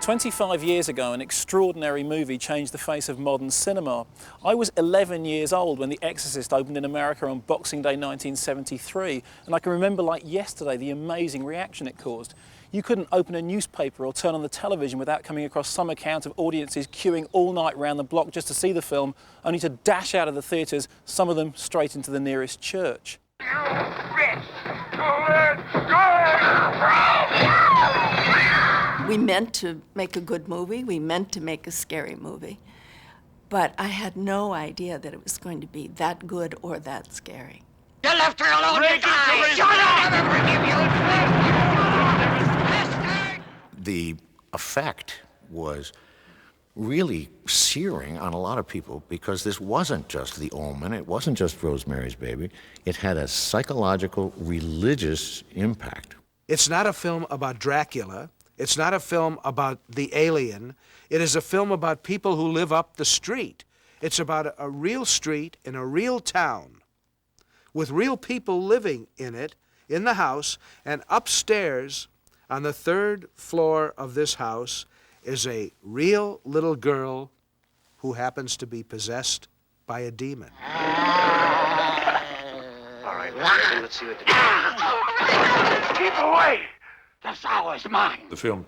25 years ago, an extraordinary movie changed the face of modern cinema. I was 11 years old when The Exorcist opened in America on Boxing Day 1973, and I can remember like yesterday the amazing reaction it caused. You couldn't open a newspaper or turn on the television without coming across some account of audiences queuing all night round the block just to see the film, only to dash out of the theatres, some of them straight into the nearest church. You bitch! Go We meant to make a good movie. We meant to make a scary movie. But I had no idea that it was going to be that good or that scary. You left her alone, you guys! Shut up! The effect was really searing on a lot of people because this wasn't just The Omen, it wasn't just Rosemary's Baby. It had a psychological, religious impact. It's not a film about Dracula. It's not a film about the alien. It is a film about people who live up the street. It's about a real street in a real town with real people living in it, in the house, and upstairs on the third floor of this house is a real little girl who happens to be possessed by a demon. All right, let's see what the... Keep away! The sour is mine. The film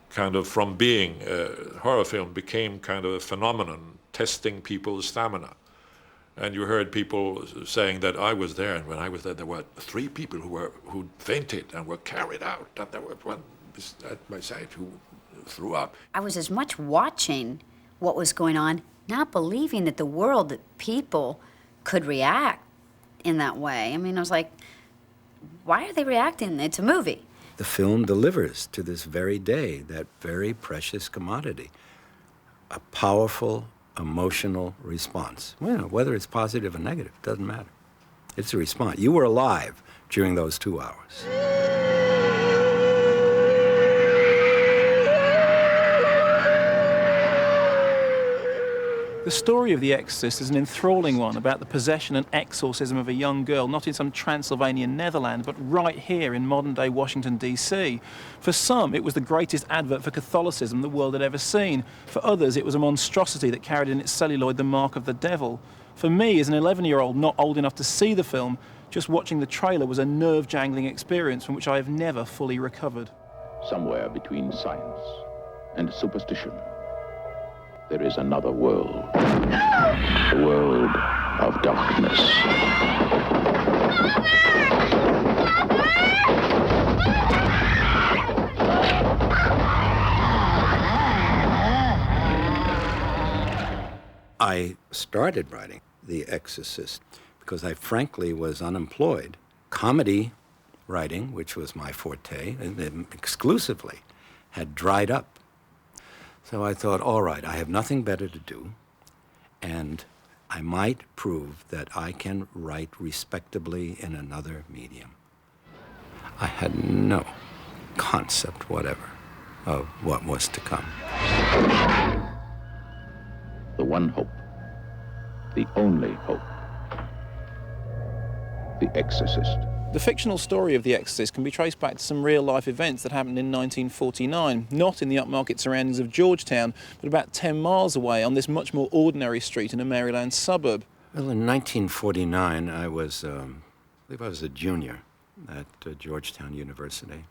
kind of, from being a horror film, became kind of a phenomenon, testing people's stamina. And you heard people saying that I was there, and when I was there were 3 people who fainted and were carried out, and there was one at my side who threw up. I was as much watching what was going on, not believing that the world, that people could react in that way. I mean, I was like, why are they reacting? It's a movie. The film delivers to this very day that very precious commodity, a powerful emotional response. You know, whether it's positive or negative, doesn't matter. It's a response. You were alive during those 2 hours. The story of The Exorcist is an enthralling one about the possession and exorcism of a young girl, not in some Transylvanian Netherlands, but right here in modern-day Washington, D.C. For some, it was the greatest advert for Catholicism the world had ever seen. For others, it was a monstrosity that carried in its celluloid the mark of the devil. For me, as an 11-year-old not old enough to see the film, just watching the trailer was a nerve-jangling experience from which I have never fully recovered. Somewhere between science and superstition, there is another world, a world of darkness. I started writing The Exorcist because I frankly was unemployed. Comedy writing, which was my forte, and exclusively, had dried up. So I thought, all right, I have nothing better to do, and I might prove that I can write respectably in another medium. I had no concept whatever of what was to come. The one hope, the only hope, The Exorcist. The fictional story of The Exorcist can be traced back to some real-life events that happened in 1949, not in the upmarket surroundings of Georgetown, but about 10 miles away on this much more ordinary street in a Maryland suburb. Well, in 1949, I believe I was a junior at Georgetown University.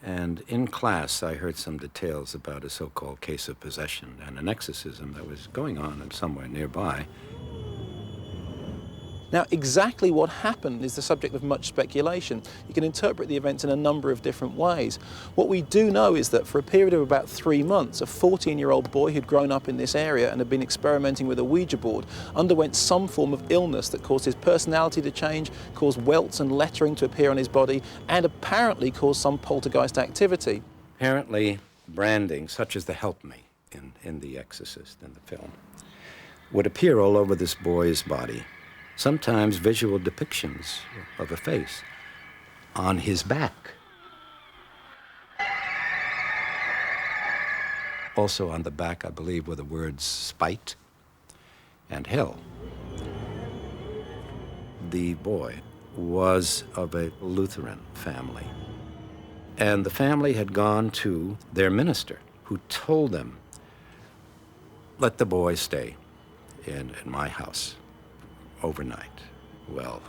And in class, I heard some details about a so-called case of possession and an exorcism that was going on somewhere nearby. Now, exactly what happened is the subject of much speculation. You can interpret the events in a number of different ways. What we do know is that for a period of about 3 months, a 14-year-old boy who'd grown up in this area and had been experimenting with a Ouija board underwent some form of illness that caused his personality to change, caused welts and lettering to appear on his body, and apparently caused some poltergeist activity. Apparently, branding, such as the Help Me in The Exorcist, in the film, would appear all over this boy's body. Sometimes visual depictions of a face on his back. Also on the back, I believe, were the words spite and hell. The boy was of a Lutheran family. And the family had gone to their minister, who told them, let the boy stay in my house overnight. Well,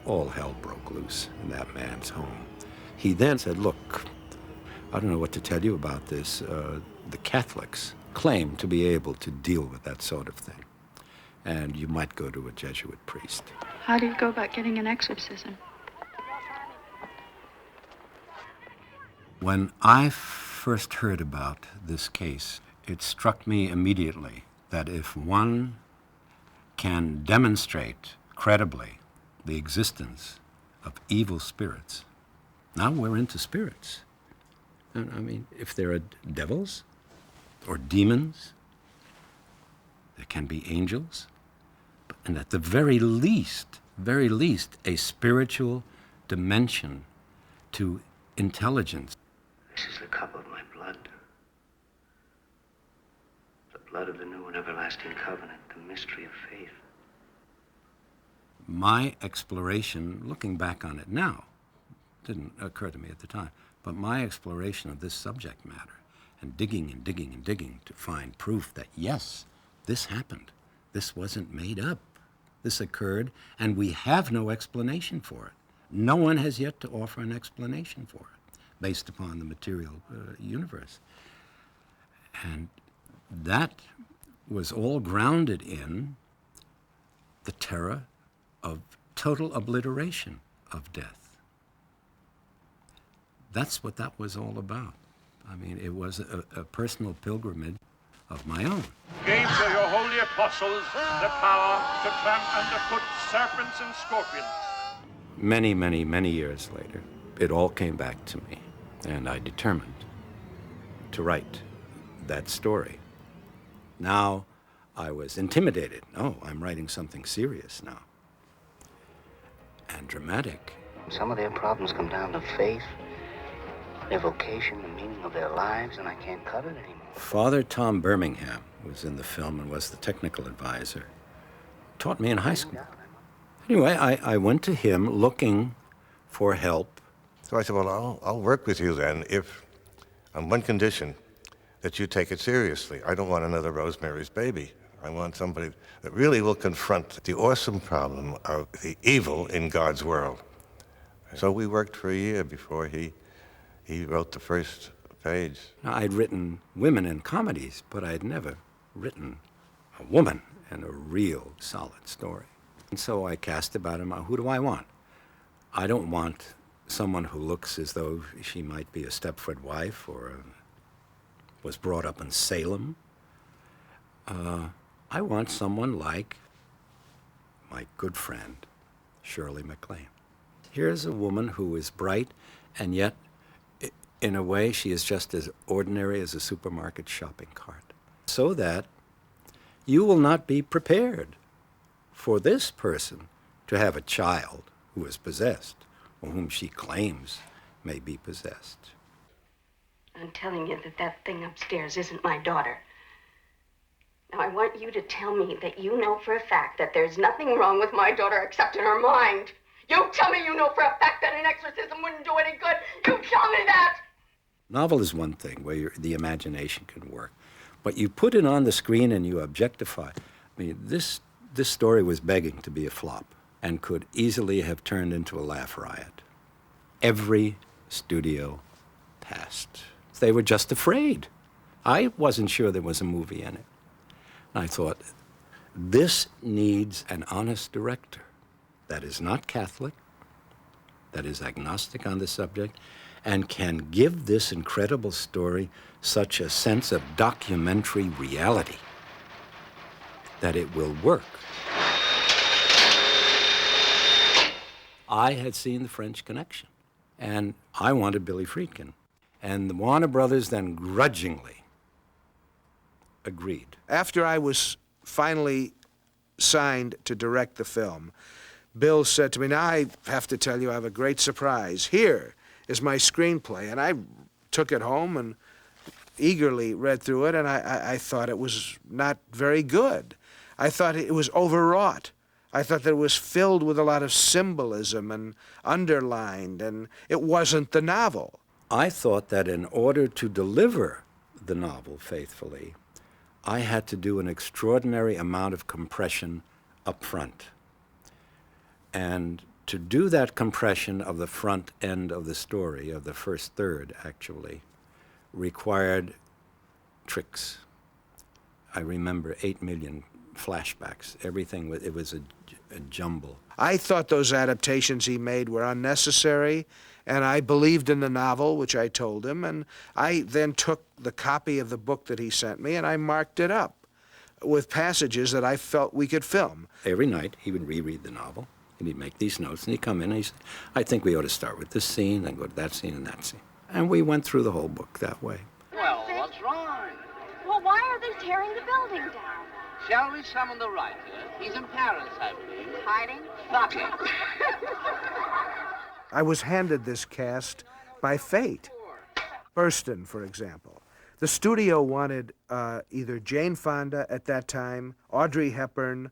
all hell broke loose in that man's home. He then said, look, I don't know what to tell you about this. The Catholics claim to be able to deal with that sort of thing. And you might go to a Jesuit priest. How do you go about getting an exorcism? When I first heard about this case, it struck me immediately that if one can demonstrate credibly the existence of evil spirits, now we're into spirits. And I mean, if there are devils or demons, there can be angels, and at the very least, a spiritual dimension to intelligence. This is the cup of my blood. The blood of the new and everlasting covenant, the mystery of faith. My exploration, looking back on it now, didn't occur to me at the time, but my exploration of this subject matter and digging and digging and digging to find proof that, yes, this happened. This wasn't made up. This occurred, and we have no explanation for it. No one has yet to offer an explanation for it, based upon the material universe. And that was all grounded in the terror of total obliteration of death. That's what that was all about. I mean, it was a personal pilgrimage of my own. Gave to your holy apostles the power to tramp underfoot serpents and scorpions. Many, many, many years later, it all came back to me, and I determined to write that story. Now, I was intimidated. Oh, I'm writing something serious now. And dramatic. Some of their problems come down to faith, their vocation, the meaning of their lives, and I can't cut it anymore. Father Tom Birmingham was in the film and was the technical advisor. Taught me in high school. Anyway, I went to him looking for help. So I said, well, I'll work with you then if, on one condition, that you take it seriously. I don't want another Rosemary's Baby. I want somebody that really will confront the awesome problem of the evil in God's world. So we worked for a year before he wrote the first page. Now, I'd written women in comedies, but I'd never written a woman in a real solid story. And so I cast about him, who do I want? I don't want someone who looks as though she might be a Stepford wife or was brought up in Salem. I want someone like my good friend, Shirley MacLaine. Here's a woman who is bright, and yet, in a way, she is just as ordinary as a supermarket shopping cart. So that you will not be prepared for this person to have a child who is possessed, or whom she claims may be possessed. I'm telling you that thing upstairs isn't my daughter. Now, I want you to tell me that you know for a fact that there's nothing wrong with my daughter except in her mind. You tell me you know for a fact that an exorcism wouldn't do any good. You tell me that! Novel is one thing where the imagination can work, but you put it on the screen and you objectify. I mean, this story was begging to be a flop and could easily have turned into a laugh riot. Every studio passed. They were just afraid. I wasn't sure there was a movie in it. I thought, this needs an honest director that is not Catholic, that is agnostic on the subject, and can give this incredible story such a sense of documentary reality that it will work. I had seen The French Connection, and I wanted Billy Friedkin. And the Warner Brothers then grudgingly agreed. After I was finally signed to direct the film, Bill said to me, now I have to tell you I have a great surprise. Here is my screenplay. And I took it home and eagerly read through it, and I thought it was not very good. I thought it was overwrought. I thought that it was filled with a lot of symbolism and underlined, and it wasn't the novel. I thought that in order to deliver the novel faithfully, I had to do an extraordinary amount of compression up front. And to do that compression of the front end of the story, of the first third actually, required tricks. I remember 8 million flashbacks. Everything, it was a jumble. I thought those adaptations he made were unnecessary, and I believed in the novel, which I told him, and I then took the copy of the book that he sent me and I marked it up with passages that I felt we could film. Every night he would reread the novel, and he'd make these notes, and he'd come in and he'd say, I think we ought to start with this scene, then go to that scene and that scene. And we went through the whole book that way. Well, what's wrong? Well, why are they tearing the building down? Shall we summon the writer? He's in Paris, I believe. Hiding? Fuck it. I was handed this cast by fate. Burston, for example. The studio wanted either Jane Fonda at that time, Audrey Hepburn,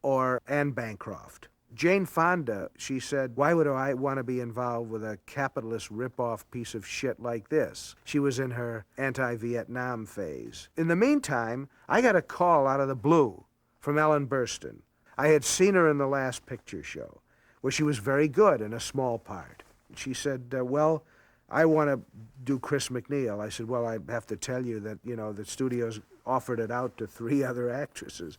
or Anne Bancroft. Jane Fonda, she said, why would I want to be involved with a capitalist rip-off piece of shit like this? She was in her anti-Vietnam phase. In the meantime, I got a call out of the blue from Ellen Burstyn. I had seen her in the last picture show, where she was very good in a small part. She said, well, I want to do Chris McNeil. I said, well, I have to tell you that, you know, the studios offered it out to 3 other actresses.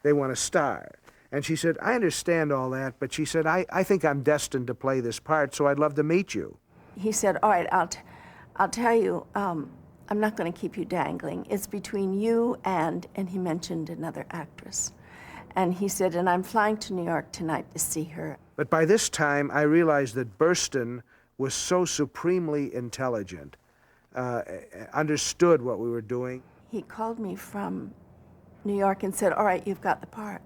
They want to star. And she said, I understand all that, but she said, I think I'm destined to play this part, so I'd love to meet you. He said, all right, I'll tell you, I'm not going to keep you dangling. It's between you and he mentioned another actress. And he said, and I'm flying to New York tonight to see her. But by this time, I realized that Burstyn was so supremely intelligent, understood what we were doing. He called me from New York and said, all right, you've got the part.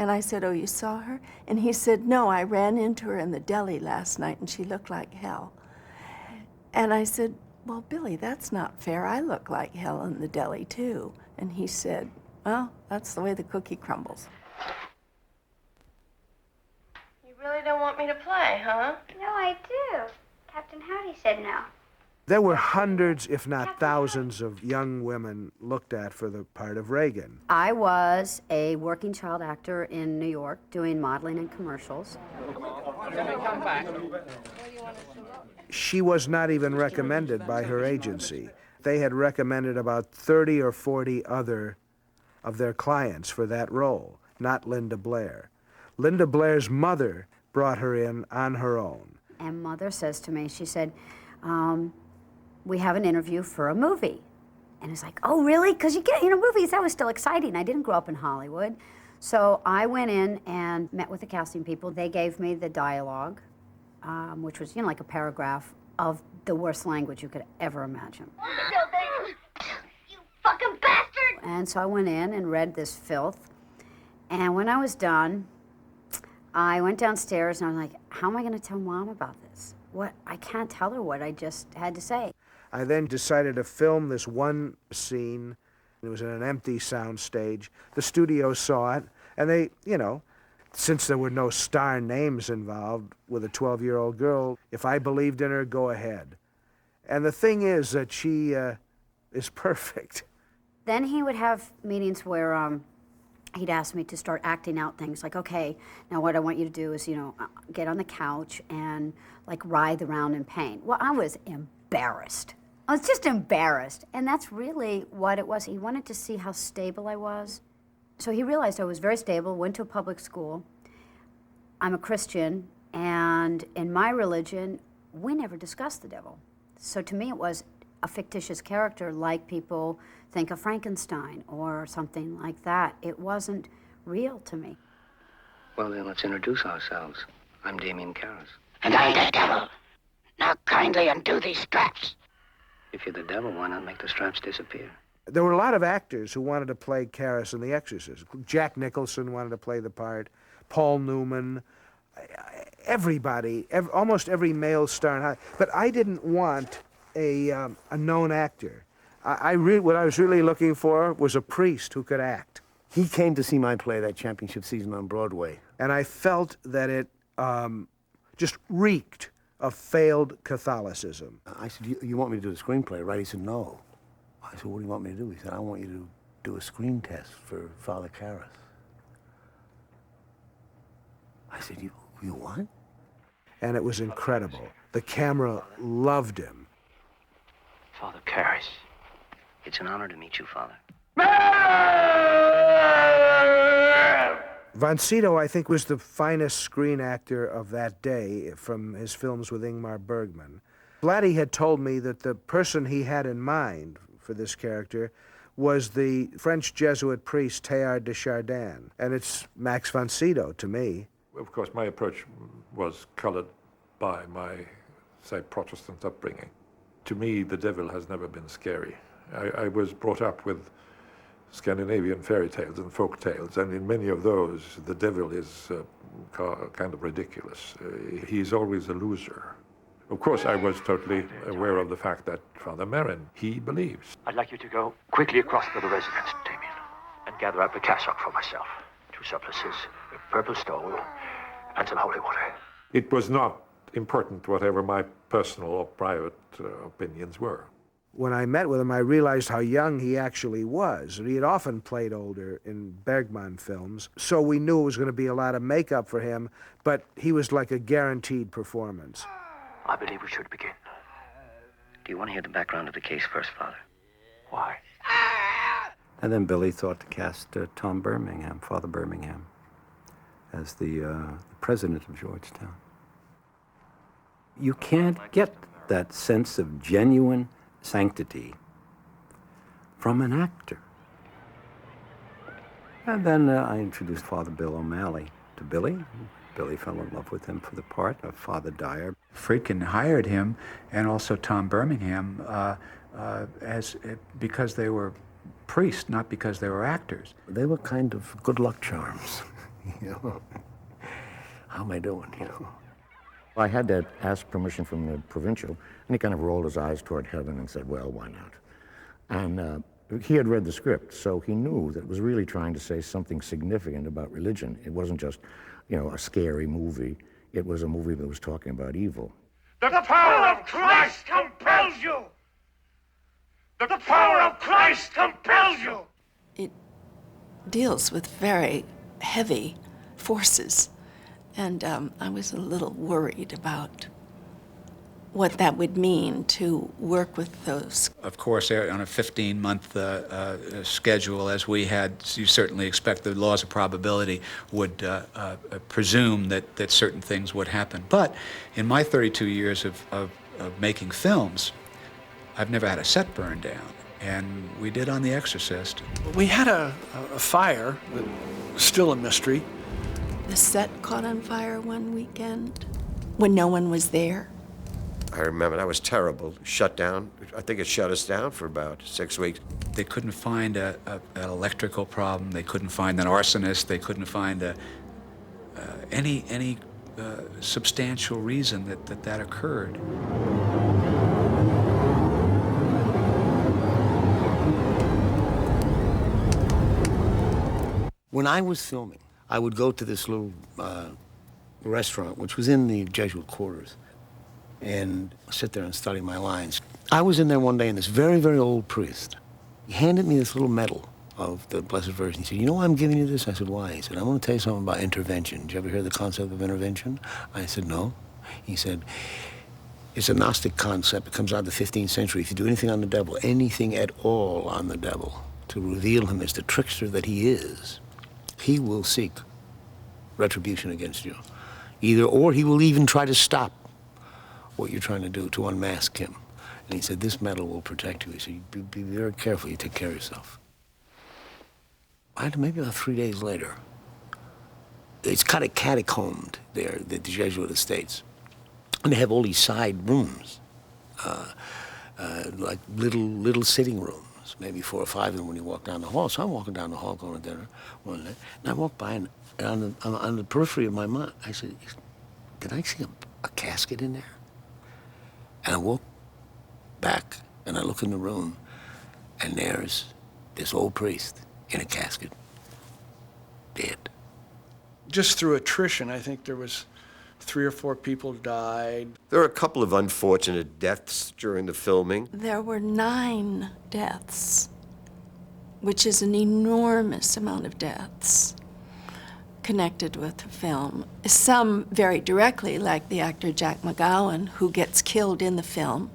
And I said, oh, you saw her? And he said, no, I ran into her in the deli last night and she looked like hell. And I said, well, Billy, that's not fair. I look like hell in the deli too. And he said, well, that's the way the cookie crumbles. You really don't want me to play, huh? No, I do. Captain Howdy said no. There were hundreds, if not thousands, of young women looked at for the part of Reagan. I was a working child actor in New York doing modeling and commercials. She was not even recommended by her agency. They had recommended about 30 or 40 other of their clients for that role, not Linda Blair. Linda Blair's mother brought her in on her own. And Mother says to me, she said, we have an interview for a movie. And it's like, oh, really? Because you get, movies, that was still exciting. I didn't grow up in Hollywood. So I went in and met with the casting people. They gave me the dialogue, which was, like a paragraph of the worst language you could ever imagine. You fucking bastard! And so I went in and read this filth. And when I was done, I went downstairs and I was like, how am I going to tell Mom about this? What? I can't tell her what I just had to say. I then decided to film this one scene. It was in an empty sound stage. The studio saw it, and they, since there were no star names involved with a 12-year-old girl, if I believed in her, go ahead. And the thing is that she is perfect. Then he would have meetings where he'd ask me to start acting out things like, okay, now what I want you to do is, get on the couch and writhe around in pain. Well, I was embarrassed. I was just embarrassed. And that's really what it was. He wanted to see how stable I was. So he realized I was very stable, went to a public school. I'm a Christian, and in my religion, we never discussed the devil. So to me, it was a fictitious character like people think of Frankenstein or something like that. It wasn't real to me. Well, then let's introduce ourselves. I'm Damien Karras. And I'm the devil. Now kindly undo these straps. If you're the devil, why not make the straps disappear? There were a lot of actors who wanted to play Karras in The Exorcist. Jack Nicholson wanted to play the part, Paul Newman, everybody, almost every male star in Hollywood. But I didn't want a known actor. What I was really looking for was a priest who could act. He came to see my play that championship season on Broadway. And I felt that it just reeked of failed Catholicism. I said, you want me to do the screenplay, right? He said, no. I said, what do you want me to do? He said, I want you to do a screen test for Father Karras. I said, you what? And it was incredible. The camera loved him. Father Karras, it's an honor to meet you, Father. Von Sydow, I think, was the finest screen actor of that day from his films with Ingmar Bergman. Blatty had told me that the person he had in mind for this character was the French Jesuit priest Teilhard de Chardin, and it's Max von Sydow to me. Of course, my approach was colored by my, say, Protestant upbringing. To me, the devil has never been scary. I was brought up with Scandinavian fairy tales and folk tales, and in many of those, the devil is kind of ridiculous. He's always a loser. Of course, I was totally aware of the fact that Father Merrin, he believes. I'd like you to go quickly across to the residence, Damien, and gather up a cassock for myself, 2 surplices, a purple stole, and some holy water. It was not important whatever my personal or private opinions were. When I met with him, I realized how young he actually was. He had often played older in Bergman films, so we knew it was going to be a lot of makeup for him, but he was like a guaranteed performance. I believe we should begin. Do you want to hear the background of the case first, Father? Why? And then Billy thought to cast Tom Birmingham, Father Birmingham, as the president of Georgetown. You can't get that sense of genuine sanctity from an actor. And then I introduced Father Bill O'Malley to Billy. Billy fell in love with him for the part of Father Dyer. Friedkin hired him, and also Tom Birmingham, because they were priests, not because they were actors. They were kind of good luck charms, you know. How am I doing, you know? I had to ask permission from the provincial, and he kind of rolled his eyes toward heaven and said, well, why not? And he had read the script, so he knew that it was really trying to say something significant about religion. It wasn't just, you know, a scary movie. It was a movie that was talking about evil. The power of Christ compels you! The power of Christ compels you! It deals with very heavy forces. And I was a little worried about what that would mean to work with those. Of course, on a 15-month schedule, as we had, you certainly expect the laws of probability would presume that certain things would happen. But in my 32 years of making films, I've never had a set burned down. And we did on The Exorcist. We had a fire, but still a mystery. The set caught on fire one weekend when no one was there. I remember that was terrible. Shut down. I think it shut us down for about 6 weeks. They couldn't find an electrical problem. They couldn't find an arsonist. They couldn't find any substantial reason that occurred. When I was filming, I would go to this little restaurant, which was in the Jesuit quarters, and sit there and study my lines. I was in there one day, and this very, very old priest, he handed me this little medal of the Blessed Virgin. He said, you know why I'm giving you this? I said, why? He said, I want to tell you something about intervention. Did you ever hear the concept of intervention? I said, no. He said, it's a Gnostic concept. It comes out of the 15th century. If you do anything on the devil, anything at all on the devil, to reveal him as the trickster that he is, he will seek retribution against you. Either, or he will even try to stop what you're trying to do, to unmask him. And he said, this medal will protect you. He said, be very careful, you take care of yourself. Maybe about 3 days later, it's kind of catacombed there, the Jesuit estates. And they have all these side rooms, like little sitting rooms, maybe 4 or 5 of them when you walk down the hall. So I'm walking down the hall going to dinner one day, and I walk by, and on the periphery of my mind, I said, did I see a casket in there? And I walk back, and I look in the room, and there's this old priest in a casket, dead. Just through attrition, I think there was 3 or 4 people died. There were a couple of unfortunate deaths during the filming. There were 9 deaths, which is an enormous amount of deaths connected with the film. Some very directly, like the actor Jack McGowan, who gets killed in the film,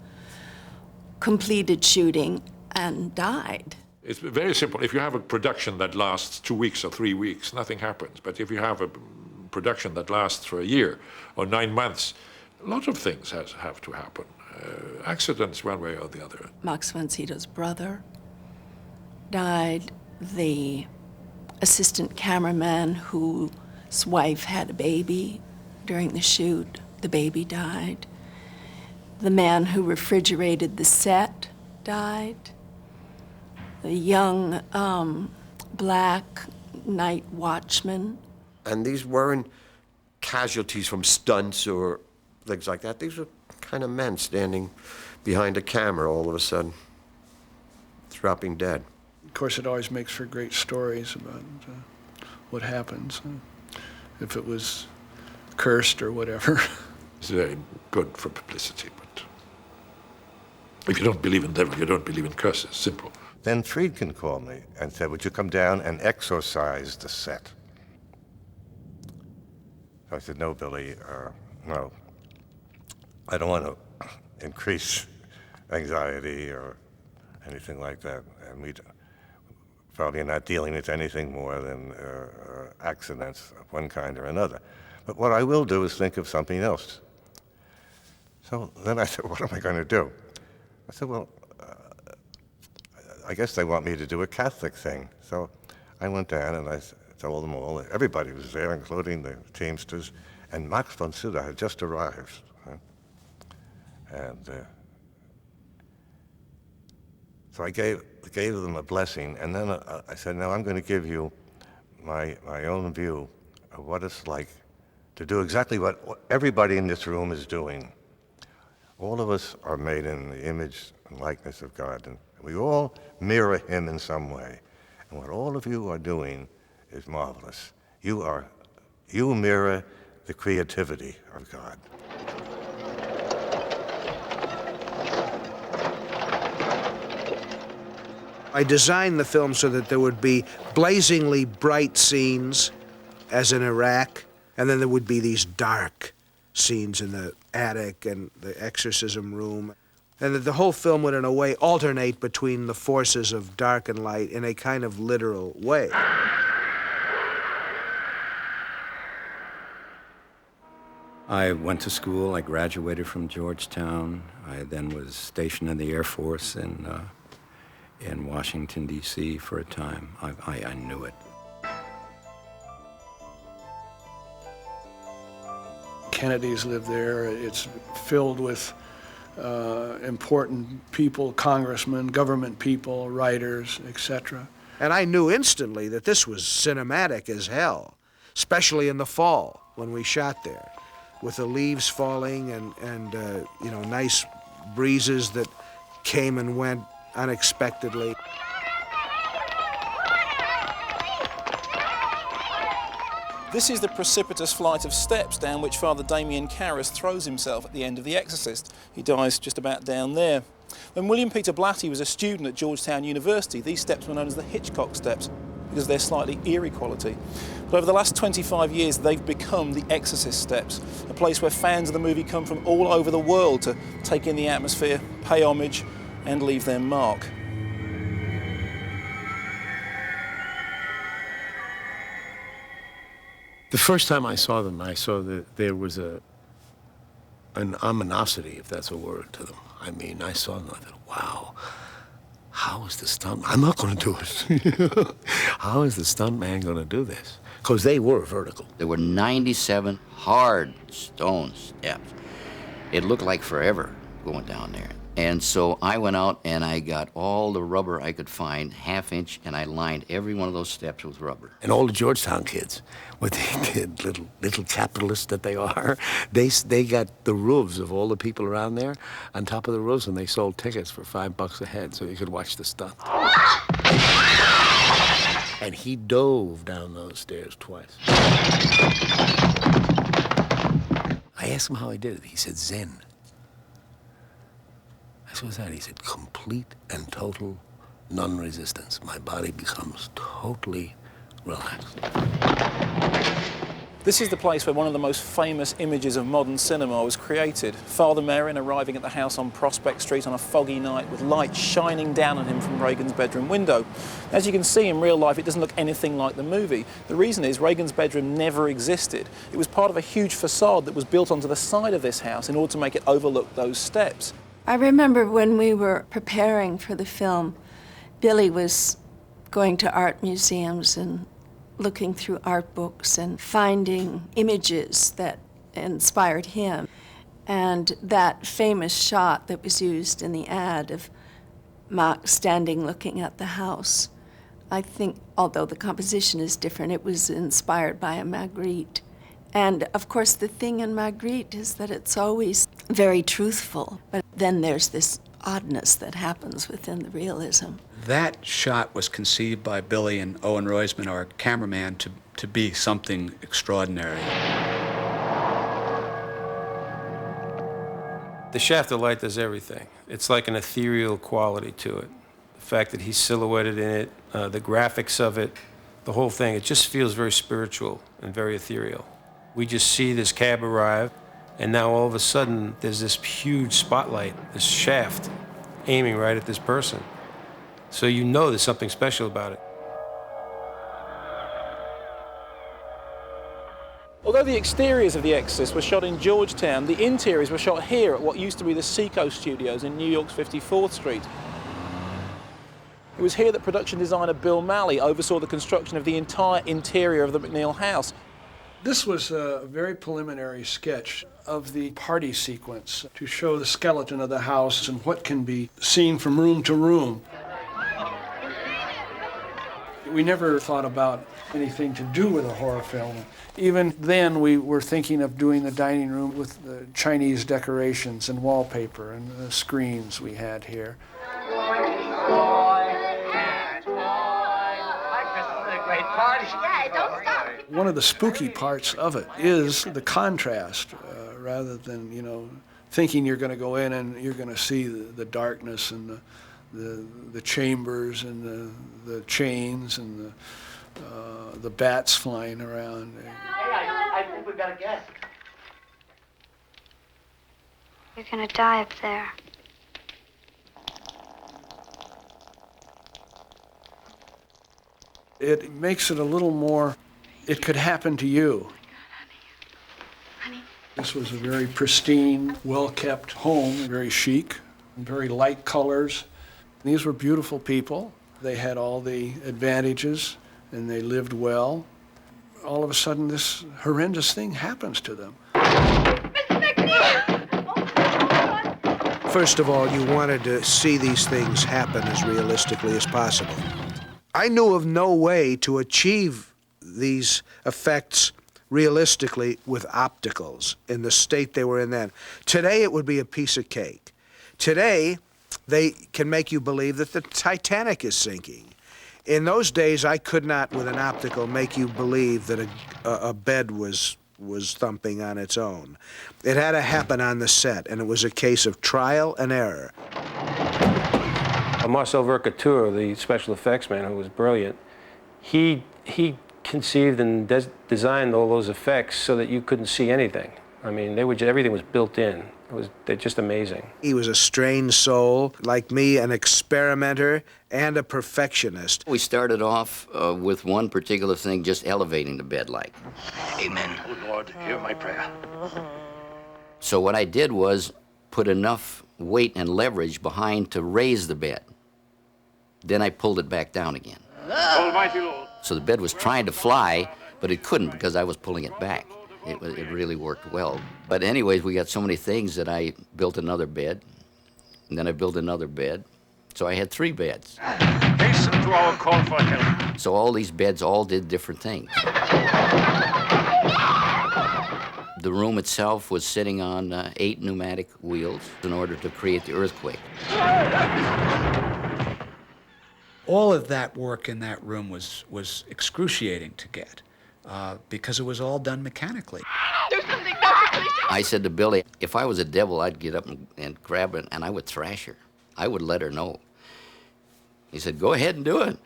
completed shooting, and died. It's very simple. If you have a production that lasts 2 weeks or 3 weeks, nothing happens. But if you have a production that lasts for a year or 9 months, a lot of things have to happen. Accidents one way or the other. Max von Sydow's brother died. The assistant cameraman whose wife had a baby during the shoot, the baby died. The man who refrigerated the set died. The young black night watchman. And these weren't casualties from stunts or things like that. These were kind of men standing behind a camera all of a sudden, dropping dead. Of course, it always makes for great stories about what happens, if it was cursed or whatever. It's very good for publicity, but if you don't believe in devil, you don't believe in curses. Simple. Then Friedkin called me and said, would you come down and exorcise the set? So I said, no, Billy, no. I don't want to increase anxiety or anything like that. And we probably are not dealing with anything more than accidents of one kind or another. But what I will do is think of something else. So then I said, what am I going to do? I said, well, I guess they want me to do a Catholic thing. So I went down and I told them all, everybody was there, including the Teamsters, and Max von Sydow had just arrived. And so I gave them a blessing, and then I said, now I'm going to give you my own view of what it's like to do exactly what everybody in this room is doing. All of us are made in the image and likeness of God, and we all mirror him in some way. And what all of you are doing is marvelous. You mirror the creativity of God. I designed the film so that there would be blazingly bright scenes, as in Iraq, and then there would be these dark scenes in the attic and the exorcism room, and that the whole film would, in a way, alternate between the forces of dark and light in a kind of literal way. I went to school. I graduated from Georgetown. I then was stationed in the Air Force in Washington, D.C. for a time. I knew it. Kennedys lived there. It's filled with important people, congressmen, government people, writers, etc. And I knew instantly that this was cinematic as hell, especially in the fall when we shot there, with the leaves falling and you know, nice breezes that came and went unexpectedly. This is the precipitous flight of steps down which Father Damien Karras throws himself at the end of The Exorcist. He dies just about down there. When William Peter Blatty was a student at Georgetown University, these steps were known as the Hitchcock steps because of their slightly eerie quality. But over the last 25 years, they've become the Exorcist steps, a place where fans of the movie come from all over the world to take in the atmosphere, pay homage, and leave their mark. The first time I saw them, I saw that there was an ominosity, if that's a word, to them. I mean, I saw them, I thought, wow, how is the stunt? I'm not going to do it. How is the stunt man going to do this? Because they were vertical. There were 97 hard stone steps. It looked like forever going down there. And so I went out and I got all the rubber I could find, 1/2 inch, and I lined every one of those steps with rubber. And all the Georgetown kids, what they did, little capitalists that they are, they got the roofs of all the people around there on top of the roofs, and they sold tickets for $5 a head so you could watch the stunt. And he dove down those stairs twice. I asked him how he did it. He said, Zen. I said, what's that? He said, complete and total non-resistance. My body becomes totally relaxed. This is the place where one of the most famous images of modern cinema was created. Father Merrin arriving at the house on Prospect Street on a foggy night with light shining down on him from Reagan's bedroom window. As you can see, in real life, it doesn't look anything like the movie. The reason is Reagan's bedroom never existed. It was part of a huge facade that was built onto the side of this house in order to make it overlook those steps. I remember when we were preparing for the film, Billy was going to art museums and looking through art books and finding images that inspired him. And that famous shot that was used in the ad of Mark standing looking at the house, I think, although the composition is different, it was inspired by a Magritte. And of course, the thing in Magritte is that it's always very truthful, but then there's this oddness that happens within the realism. That shot was conceived by Billy and Owen Roisman, our cameraman, to be something extraordinary. The shaft of light does everything. It's like an ethereal quality to it. The fact that he's silhouetted in it, the graphics of it, the whole thing, it just feels very spiritual and very ethereal. We just see this cab arrive, and now all of a sudden there's this huge spotlight, this shaft, aiming right at this person. So you know there's something special about it. Although the exteriors of The Exorcist were shot in Georgetown, the interiors were shot here at what used to be the Seacoast Studios in New York's 54th Street. It was here that production designer Bill Malley oversaw the construction of the entire interior of the McNeil house. This was a very preliminary sketch of the party sequence to show the skeleton of the house and what can be seen from room to room. We never thought about anything to do with a horror film. Even then, we were thinking of doing the dining room with the Chinese decorations and wallpaper and the screens we had here. One of the spooky parts of it is the contrast, rather than, you know, thinking you're going to go in and you're going to see the darkness and the chambers and the chains and the bats flying around. Hey, I think we've got a guest. You're gonna die up there. It makes it a little more, it could happen to you. This was a very pristine, well-kept home, very chic, very light colors. These were beautiful people. They had all the advantages, and they lived well. All of a sudden, this horrendous thing happens to them. First of all, you wanted to see these things happen as realistically as possible. I knew of no way to achieve these effects realistically with opticals in the state they were in then. Today, it would be a piece of cake. Today, they can make you believe that the Titanic is sinking. In those days, I could not, with an optical, make you believe that a bed was thumping on its own. It had to happen on the set, and it was a case of trial and error. Marcel Vercateur, the special effects man who was brilliant, he conceived and designed all those effects so that you couldn't see anything. I mean, everything was built in. They're just amazing. He was a strange soul, like me, an experimenter and a perfectionist. We started off with one particular thing, just elevating the bed light. Amen. Oh, Lord, hear my prayer. So what I did was put enough weight and leverage behind to raise the bed. Then I pulled it back down again. Almighty Lord. So the bed was trying to fly, but it couldn't because I was pulling it back. It really worked well. But anyways, we got so many things that I built another bed, and then I built another bed. So I had 3 beds. Hasten to our call for help. So all these beds all did different things. The room itself was sitting on 8 pneumatic wheels in order to create the earthquake. All of that work in that room was excruciating to get. because it was all done mechanically. There's something perfectly... I said to Billy, if I was a devil, I'd get up and grab her, and I would thrash her. I would let her know. He said, go ahead and do it.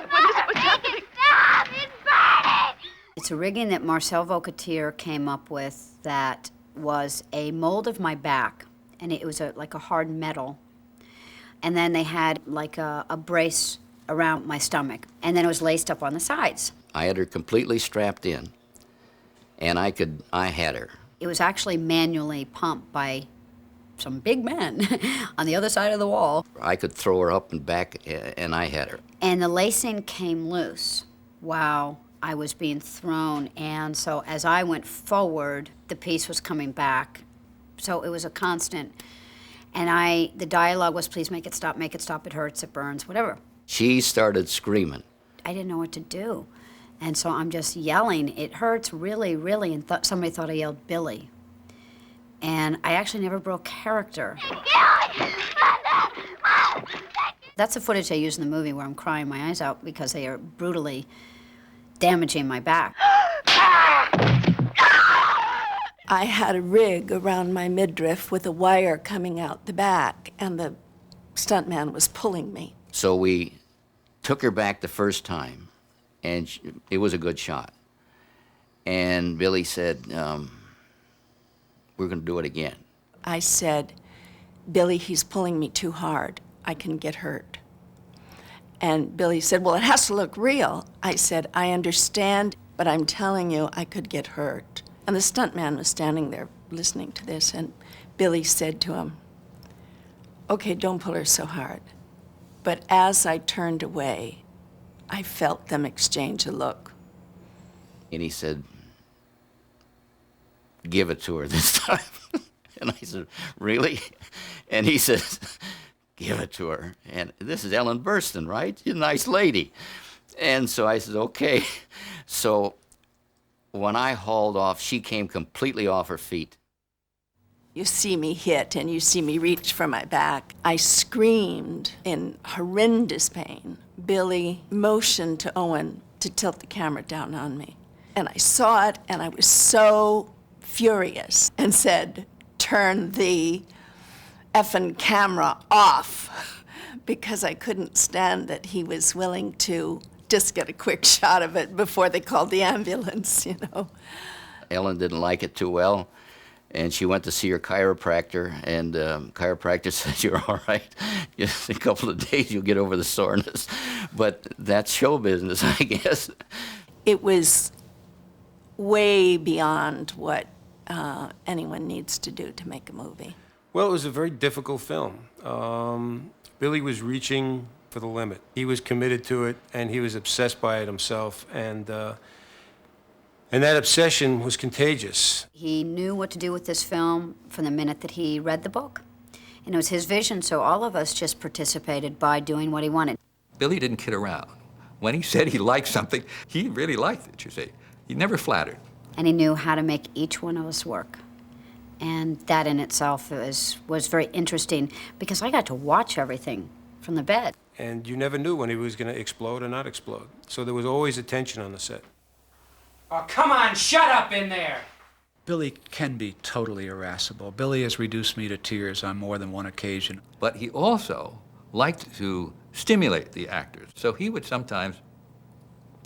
What's happening? Stop! It's burning! It's a rigging that Marcel Vauquetier came up with that was a mold of my back, and it was like a hard metal. And then they had like a brace around my stomach, and then it was laced up on the sides. I had her completely strapped in, and I had her. It was actually manually pumped by some big man on the other side of the wall. I could throw her up and back, and I had her. And the lacing came loose while I was being thrown, and so as I went forward, the piece was coming back. So it was a constant. And the dialogue was, please make it stop, it hurts, it burns, whatever. She started screaming. I didn't know what to do. And so I'm just yelling, it hurts really, really, and somebody thought I yelled Billy. And I actually never broke character. That's the footage I use in the movie where I'm crying my eyes out because they are brutally damaging my back. I had a rig around my midriff with a wire coming out the back, and the stuntman was pulling me. So we took her back the first time, and it was a good shot. And Billy said, we're going to do it again. I said, Billy, he's pulling me too hard. I can get hurt. And Billy said, well, it has to look real. I said, I understand, but I'm telling you, I could get hurt. And the stuntman was standing there listening to this, and Billy said to him, okay, don't pull her so hard. But as I turned away, I felt them exchange a look. And he said, give it to her this time. And I said, really? And he says, give it to her. And this is Ellen Burstyn, right? You're a nice lady. And so I said, okay. So when I hauled off, she came completely off her feet. You see me hit and you see me reach for my back. I screamed in horrendous pain. Billy motioned to Owen to tilt the camera down on me. And I saw it and I was so furious and said, turn the effing camera off, because I couldn't stand that he was willing to just get a quick shot of it before they called the ambulance, you know. Ellen didn't like it too well, and she went to see her chiropractor, and chiropractor said, you're all right. Just a couple of days, you'll get over the soreness. But that's show business, I guess. It was way beyond what anyone needs to do to make a movie. Well, it was a very difficult film. Billy was reaching for the limit. He was committed to it, and he was obsessed by it himself, and that obsession was contagious. He knew what to do with this film from the minute that he read the book. And it was his vision, so all of us just participated by doing what he wanted. Billy didn't kid around. When he said he liked something, he really liked it, you see. He never flattered. And he knew how to make each one of us work. And that in itself was very interesting, because I got to watch everything from the bed. And you never knew when he was going to explode or not explode. So there was always a tension on the set. Oh, come on, shut up in there! Billy can be totally irascible. Billy has reduced me to tears on more than one occasion. But he also liked to stimulate the actors. So he would sometimes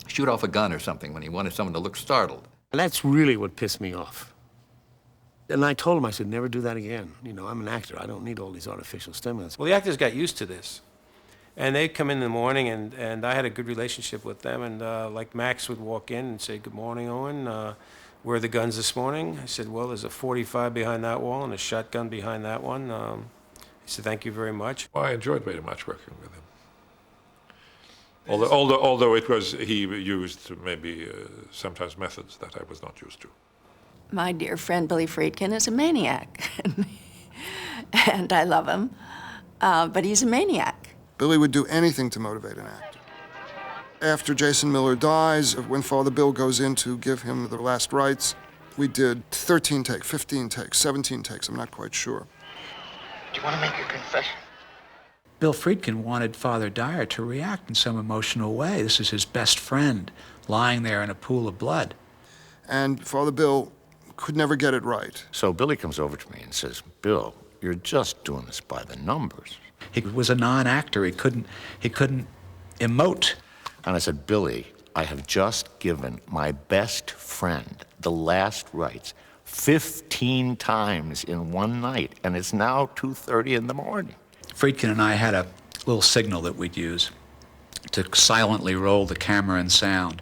shoot off a gun or something when he wanted someone to look startled. And that's really what pissed me off. And I told him, I said, never do that again. You know, I'm an actor. I don't need all these artificial stimulants. Well, the actors got used to this. And they'd come in the morning, and I had a good relationship with them. And like Max would walk in and say, good morning, Owen. Where are the guns this morning? I said, well, there's a .45 behind that wall and a shotgun behind that one. He said, thank you very much. Well, I enjoyed very much working with him. Although it was, he used maybe sometimes methods that I was not used to. My dear friend Billy Friedkin is a maniac. And I love him, but he's a maniac. Billy would do anything to motivate an actor. After Jason Miller dies, when Father Bill goes in to give him the last rites, we did 13 takes, 15 takes, 17 takes, I'm not quite sure. Do you want to make a confession? Bill Friedkin wanted Father Dyer to react in some emotional way. This is his best friend lying there in a pool of blood. and Father Bill could never get it right. So Billy comes over to me and says, Bill, you're just doing this by the numbers. He was a non-actor. He couldn't emote. And I said, Billy, I have just given my best friend the last rites 15 times in one night, and it's now 2:30 in the morning. Friedkin and I had a little signal that we'd use to silently roll the camera and sound,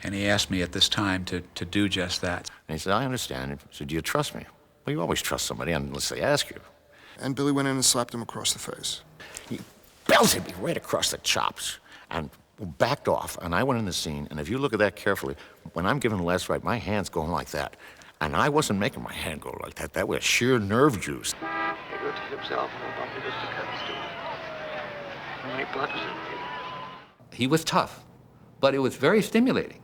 and he asked me at this time to do just that. And he said, I understand. He said, do you trust me? Well, you always trust somebody unless they ask you. And Billy went in and slapped him across the face. He belted me right across the chops and backed off, and I went in the scene, and if you look at that carefully, when I'm giving the last rite, my hand's going like that. And I wasn't making my hand go like that. That was sheer nerve juice. He looked at himself and bumped against the curtains too. How many blood was in? He was tough, but it was very stimulating.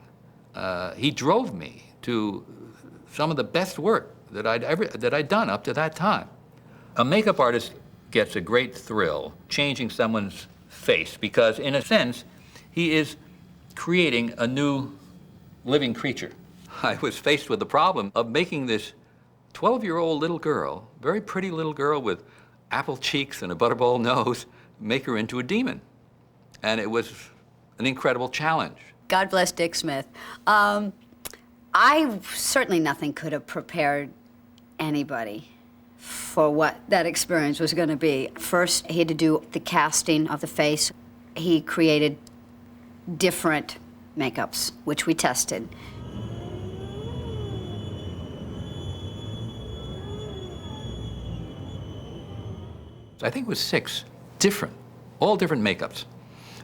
He drove me to some of the best work that I'd done up to that time. A makeup artist gets a great thrill changing someone's face because, in a sense, he is creating a new living creature. I was faced with the problem of making this 12-year-old little girl, very pretty little girl with apple cheeks and a butterball nose, make her into a demon. And it was an incredible challenge. God bless Dick Smith. Certainly nothing could have prepared anybody for what that experience was going to be. First, he had to do the casting of the face. He created different makeups, which we tested. I think it was 6 different, all different makeups.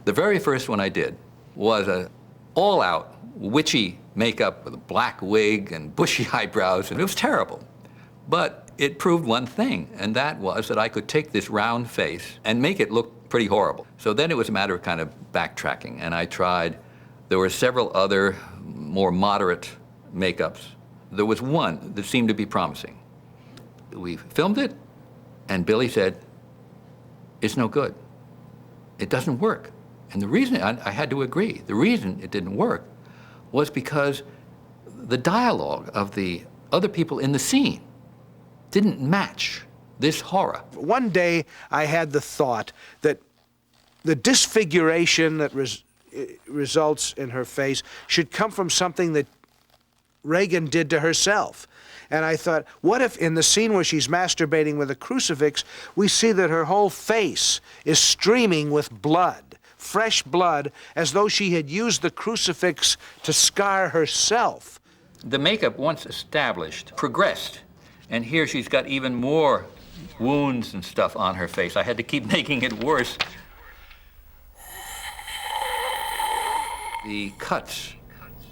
The very first one I did was a all-out witchy makeup with a black wig and bushy eyebrows, and it was terrible. But it proved one thing, and that was that I could take this round face and make it look pretty horrible. So then it was a matter of kind of backtracking, and I tried. There were several other more moderate makeups. There was one that seemed to be promising. We filmed it, and Billy said, it's no good. It doesn't work. And the reason, I had to agree, the reason it didn't work was because the dialogue of the other people in the scene didn't match this horror. One day I had the thought that the disfiguration that results in her face should come from something that Regan did to herself. And I thought, what if in the scene where she's masturbating with a crucifix, we see that her whole face is streaming with blood, fresh blood, as though she had used the crucifix to scar herself. The makeup, once established, progressed. And here she's got even more wounds and stuff on her face. I had to keep making it worse. The cuts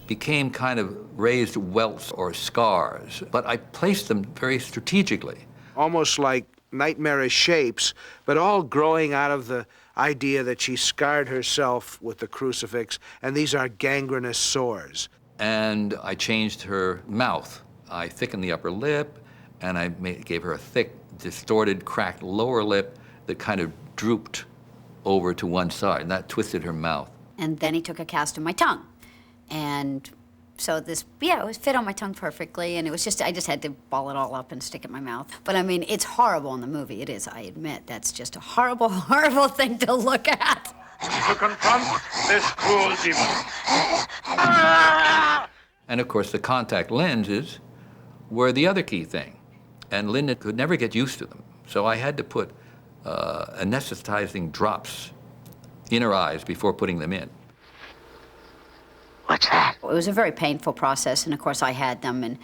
became kind of raised welts or scars, but I placed them very strategically. Almost like nightmarish shapes, but all growing out of the idea that she scarred herself with the crucifix, and these are gangrenous sores. And I changed her mouth. I thickened the upper lip, and I gave her a thick, distorted, cracked lower lip that kind of drooped over to one side, and that twisted her mouth. And then he took a cast of my tongue. And so this, it was fit on my tongue perfectly, and it was just, I just had to ball it all up and stick it in my mouth. But I mean, it's horrible in the movie, it is, I admit. That's just a horrible, horrible thing to look at. To confront this cruel demon. And of course, the contact lenses were the other key thing. And Linda could never get used to them. So I had to put anesthetizing drops in her eyes before putting them in. What's that? It was a very painful process, and of course I had them in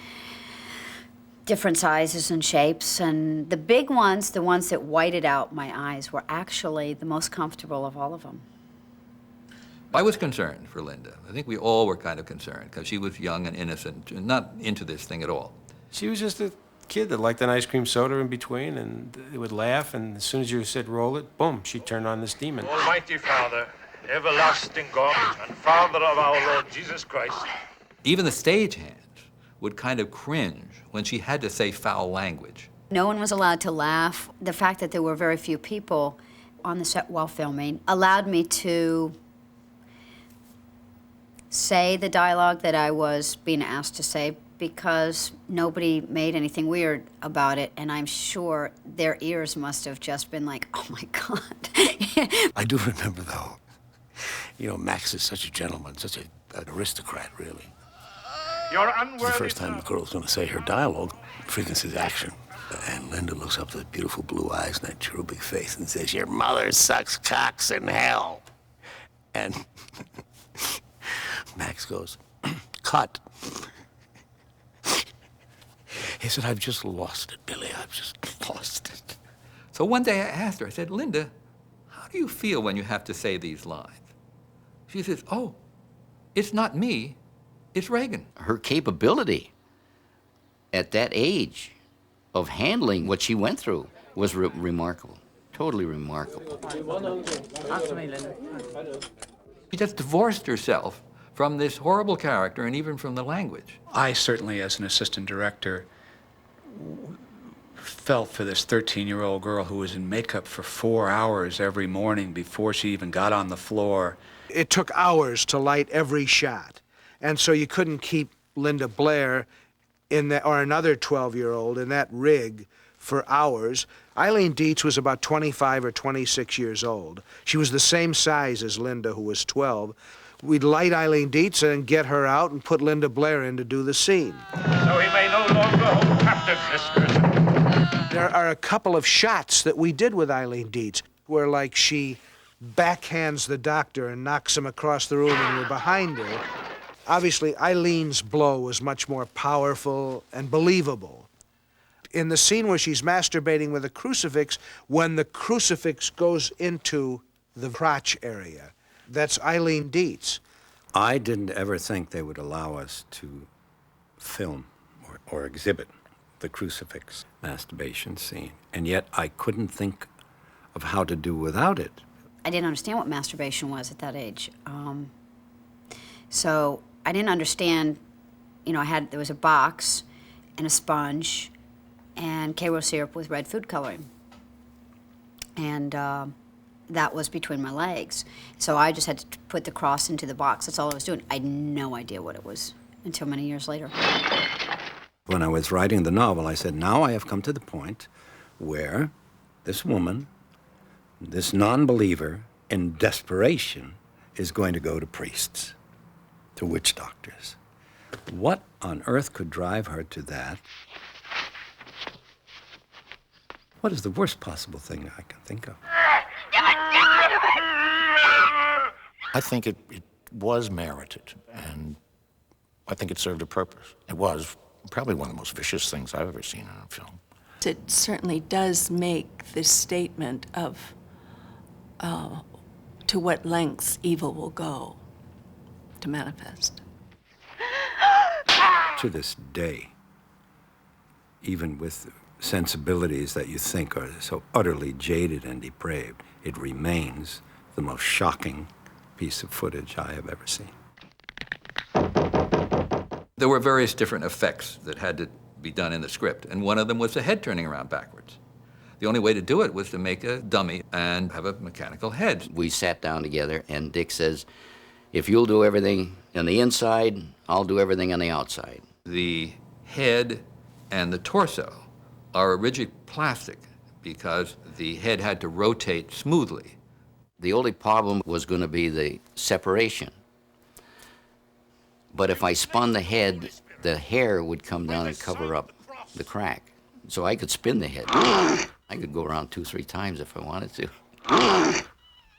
different sizes and shapes, and the big ones, the ones that whited out my eyes, were actually the most comfortable of all of them. I was concerned for Linda. I think we all were kind of concerned, because she was young and innocent, and not into this thing at all. She was just a kid that liked an ice cream soda in between, and it would laugh, and as soon as you said roll it, boom, she turned on this demon. Almighty Father, everlasting God, and Father of our Lord Jesus Christ. Even the stagehands would kind of cringe when she had to say foul language. No one was allowed to laugh. The fact that there were very few people on the set while filming allowed me to say the dialogue that I was being asked to say because nobody made anything weird about it, and I'm sure their ears must have just been like, oh my God. I do remember, though, you know, Max is such a gentleman, such an aristocrat, really. You're It's unworthy. the first time the girl's going to say her dialogue, frequencies action. And Linda looks up with beautiful blue eyes and that cherubic face and says, "Your mother sucks cocks in hell." And Max goes, "Cut." He said, "I've just lost it, Billy. I've just lost it." So one day I asked her, I said, "Linda, how do you feel when you have to say these lines?" She says, "Oh, it's not me, it's Reagan." Her capability at that age of handling what she went through was remarkable, totally remarkable. She just divorced herself from this horrible character and even from the language. I certainly, as an assistant director, felt for this 13-year-old girl who was in makeup for 4 hours every morning before she even got on the floor. It took hours to light every shot, and so you couldn't keep Linda Blair in that, or another 12-year-old in that rig for hours. Eileen Dietz was about 25 or 26 years old. She was the same size as Linda, who was 12. We'd light Eileen Dietz and get her out and put Linda Blair in to do the scene. So he may no longer hold captive listeners. There are a couple of shots that we did with Eileen Dietz where, like, she backhands the doctor and knocks him across the room and we're behind her. Obviously, Eileen's blow was much more powerful and believable. In the scene where she's masturbating with a crucifix, when the crucifix goes into the crotch area, that's Eileen Dietz. I didn't ever think they would allow us to film or exhibit the crucifix masturbation scene, and yet I couldn't think of how to do without it. I didn't understand what masturbation was at that age. So I didn't understand, you know, there was a box and a sponge and Karo syrup with red food coloring. And that was between my legs. So I just had to put the cross into the box. That's all I was doing. I had no idea what it was until many years later. When I was writing the novel, I said, now I have come to the point where this woman, this non-believer, in desperation, is going to go to priests, to witch doctors. What on earth could drive her to that? What is the worst possible thing I can think of? I think it was merited, and I think it served a purpose. It was probably one of the most vicious things I've ever seen in a film. It certainly does make this statement of to what lengths evil will go to manifest. To this day, even with sensibilities that you think are so utterly jaded and depraved, it remains the most shocking piece of footage I have ever seen. There were various different effects that had to be done in the script, and one of them was the head turning around backwards. The only way to do it was to make a dummy and have a mechanical head. We sat down together, and Dick says, if you'll do everything on the inside, I'll do everything on the outside. The head and the torso are a rigid plastic because the head had to rotate smoothly. The only problem was going to be the separation. But if I spun the head, the hair would come down and cover up the crack. So I could spin the head. I could go around 2-3 times if I wanted to.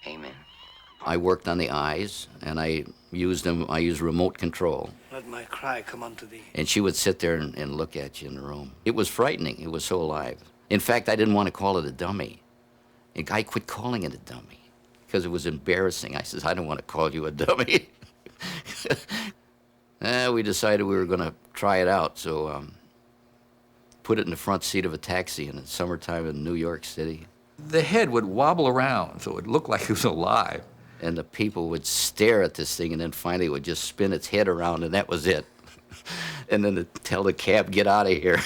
Amen. I worked on the eyes, and I used remote control. Let my cry come unto thee. And she would sit there and look at you in the room. It was frightening. It was so alive. In fact, I didn't want to call it a dummy. I quit calling it a dummy because it was embarrassing. I says, I don't want to call you a dummy. We decided we were going to try it out, so put it in the front seat of a taxi in the summertime in New York City. The head would wobble around, so it looked like it was alive. And the people would stare at this thing, and then finally it would just spin its head around, and that was it. And then tell the cab, get out of here.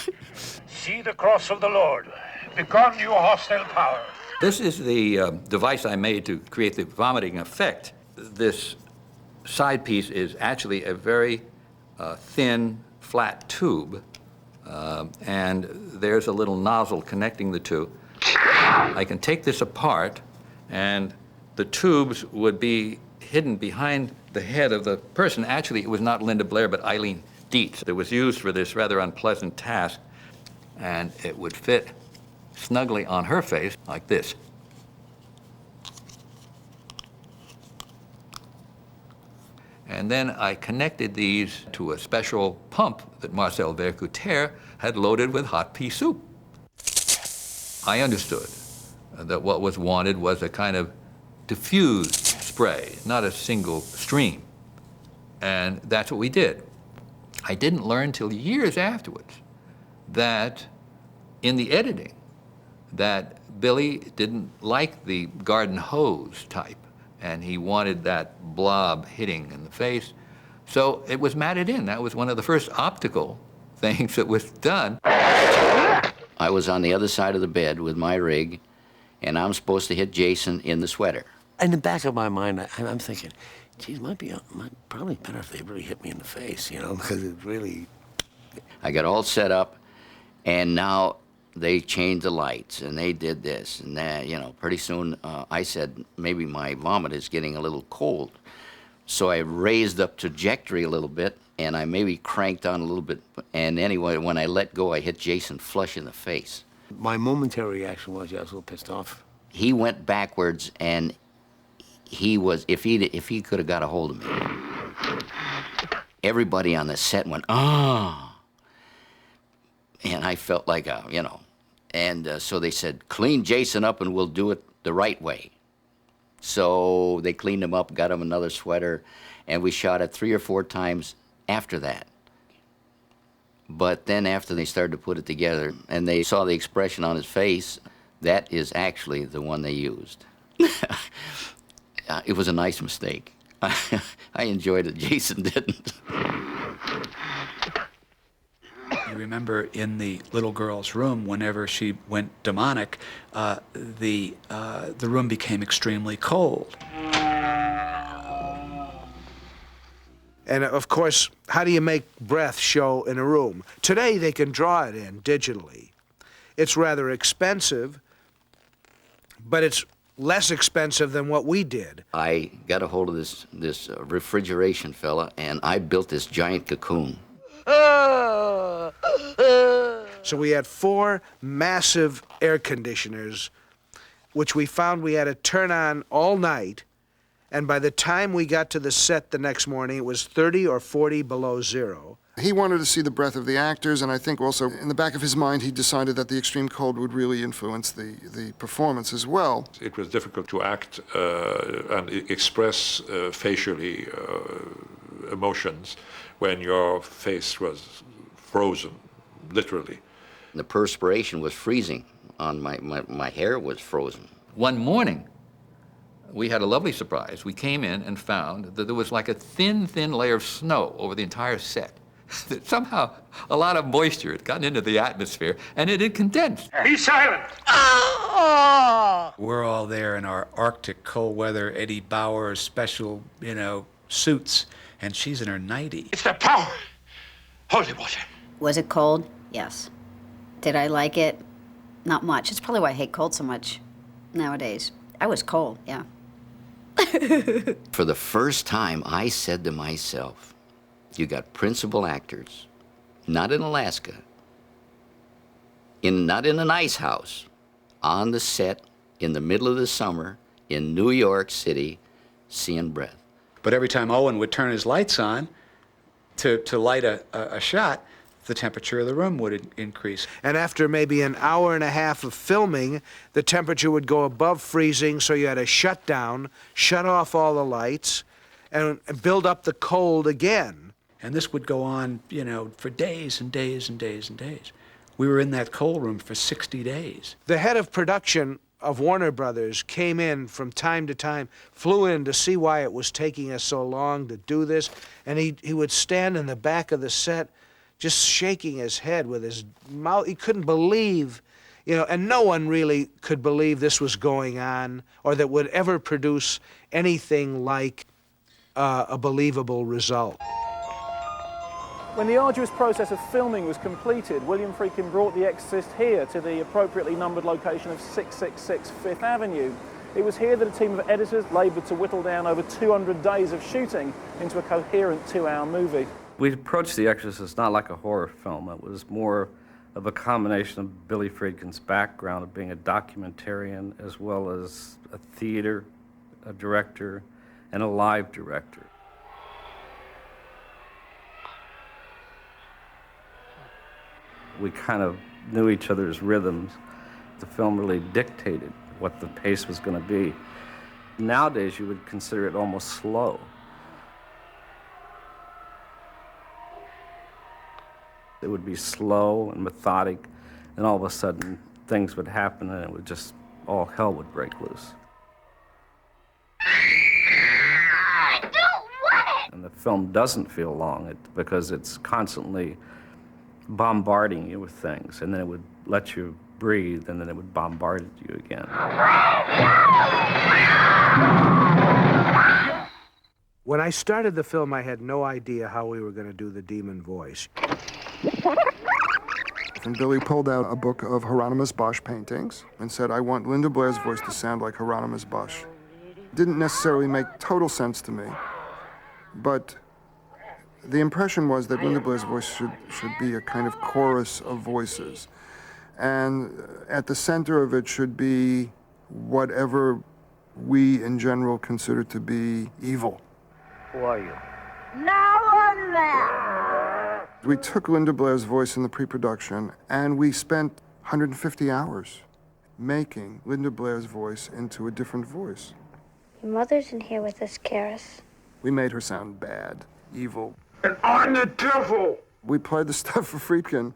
See the cross of the Lord. Begone, you hostile power. This is the device I made to create the vomiting effect. This side piece is actually a very thin, flat tube, and there's a little nozzle connecting the two. I can take this apart, and the tubes would be hidden behind the head of the person. Actually, it was not Linda Blair, but Eileen Dietz that was used for this rather unpleasant task, and it would fit snugly on her face like this. And then I connected these to a special pump that Marcel Vercouter had loaded with hot pea soup. I understood that what was wanted was a kind of diffused spray, not a single stream. And that's what we did. I didn't learn till years afterwards that in the editing, that Billy didn't like the garden hose type, and he wanted that blob hitting in the face. So it was matted in. That was one of the first optical things that was done. I was on the other side of the bed with my rig, and I'm supposed to hit Jason in the sweater. In the back of my mind, I'm thinking, geez, might probably better if they really hit me in the face, you know, because it really... I got all set up, and now they changed the lights, and they did this and that, you know. Pretty soon, I said, maybe my vomit is getting a little cold. So I raised up trajectory a little bit, and I maybe cranked on a little bit. And anyway, when I let go, I hit Jason flush in the face. My momentary reaction was, yeah, I was a little pissed off. He went backwards, and he was, if he could have got a hold of me, everybody on the set went, ah. And I felt like a, you know, and so they said, clean Jason up and we'll do it the right way. So they cleaned him up, got him another sweater, and we shot it 3 or 4 times after that. But then after they started to put it together and they saw the expression on his face, that is actually the one they used. It was a nice mistake. I enjoyed it, Jason didn't. You remember in the little girl's room, whenever she went demonic, the room became extremely cold. And of course, how do you make breath show in a room? Today they can draw it in digitally. It's rather expensive, but it's less expensive than what we did. I got a hold of this refrigeration fella, and I built this giant cocoon. So we had 4 massive air conditioners, which we found we had to turn on all night, and by the time we got to the set the next morning, it was 30 or 40 below zero. He wanted to see the breath of the actors, and I think also in the back of his mind he decided that the extreme cold would really influence the performance as well. It was difficult to act and express facially emotions when your face was frozen, literally. The perspiration was freezing on my hair was frozen. One morning, we had a lovely surprise. We came in and found that there was like a thin, thin layer of snow over the entire set. That somehow a lot of moisture had gotten into the atmosphere and it had condensed. Be silent! We're all there in our Arctic cold weather Eddie Bauer special, you know, suits, and she's in her nightie. It's the power! Holy water! Was it cold? Yes. Did I like it? Not much. It's probably why I hate cold so much nowadays. I was cold, yeah. For the first time, I said to myself, you got principal actors, not in Alaska, not in an ice house, on the set in the middle of the summer in New York City, seeing breath. But every time Owen would turn his lights on to light a shot, the temperature of the room would increase. And after maybe an hour and a half of filming, the temperature would go above freezing, so you had to shut down, shut off all the lights, and build up the cold again. And this would go on, you know, for days and days and days and days. We were in that cold room for 60 days. The head of production of Warner Brothers came in from time to time, flew in to see why it was taking us so long to do this, and he would stand in the back of the set just shaking his head with his mouth. He couldn't believe, you know, and no one really could believe this was going on or that would ever produce anything like a believable result. When the arduous process of filming was completed, William Friedkin brought The Exorcist here to the appropriately numbered location of 666 Fifth Avenue. It was here that a team of editors laboured to whittle down over 200 days of shooting into a coherent 2-hour movie. We approached The Exorcist not like a horror film. It was more of a combination of Billy Friedkin's background of being a documentarian as well as a theater, a director, and a live director. We kind of knew each other's rhythms. The film really dictated what the pace was going to be. Nowadays, you would consider it almost slow. It would be slow and methodic, and all of a sudden, things would happen, and it would just, all hell would break loose. And the film doesn't feel long because it's constantly bombarding you with things, and then it would let you breathe, and then it would bombard you again. When I started the film, I had no idea how we were going to do the demon voice. And Billy pulled out a book of Hieronymus Bosch paintings and said, I want Linda Blair's voice to sound like Hieronymus Bosch. Didn't necessarily make total sense to me, but the impression was that Linda Blair's voice should be a kind of chorus of voices. And at the center of it should be whatever we in general consider to be evil. Who are you? No one there! We took Linda Blair's voice in the pre-production, and we spent 150 hours making Linda Blair's voice into a different voice. Your mother's in here with us, Karis. We made her sound bad, evil. And I'm the devil! We played the stuff for Friedkin,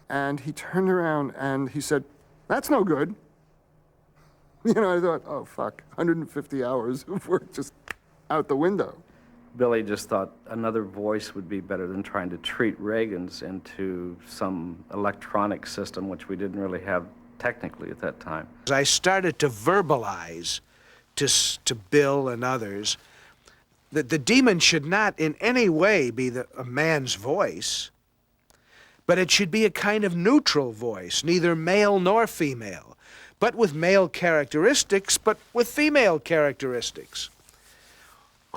and he turned around and he said, that's no good. You know, I thought, oh, fuck, 150 hours of work just out the window. Billy just thought another voice would be better than trying to treat Reagan's into some electronic system, which we didn't really have technically at that time. I started to verbalize to Bill and others that the demon should not in any way be a man's voice, but it should be a kind of neutral voice, neither male nor female, but with male characteristics, but with female characteristics.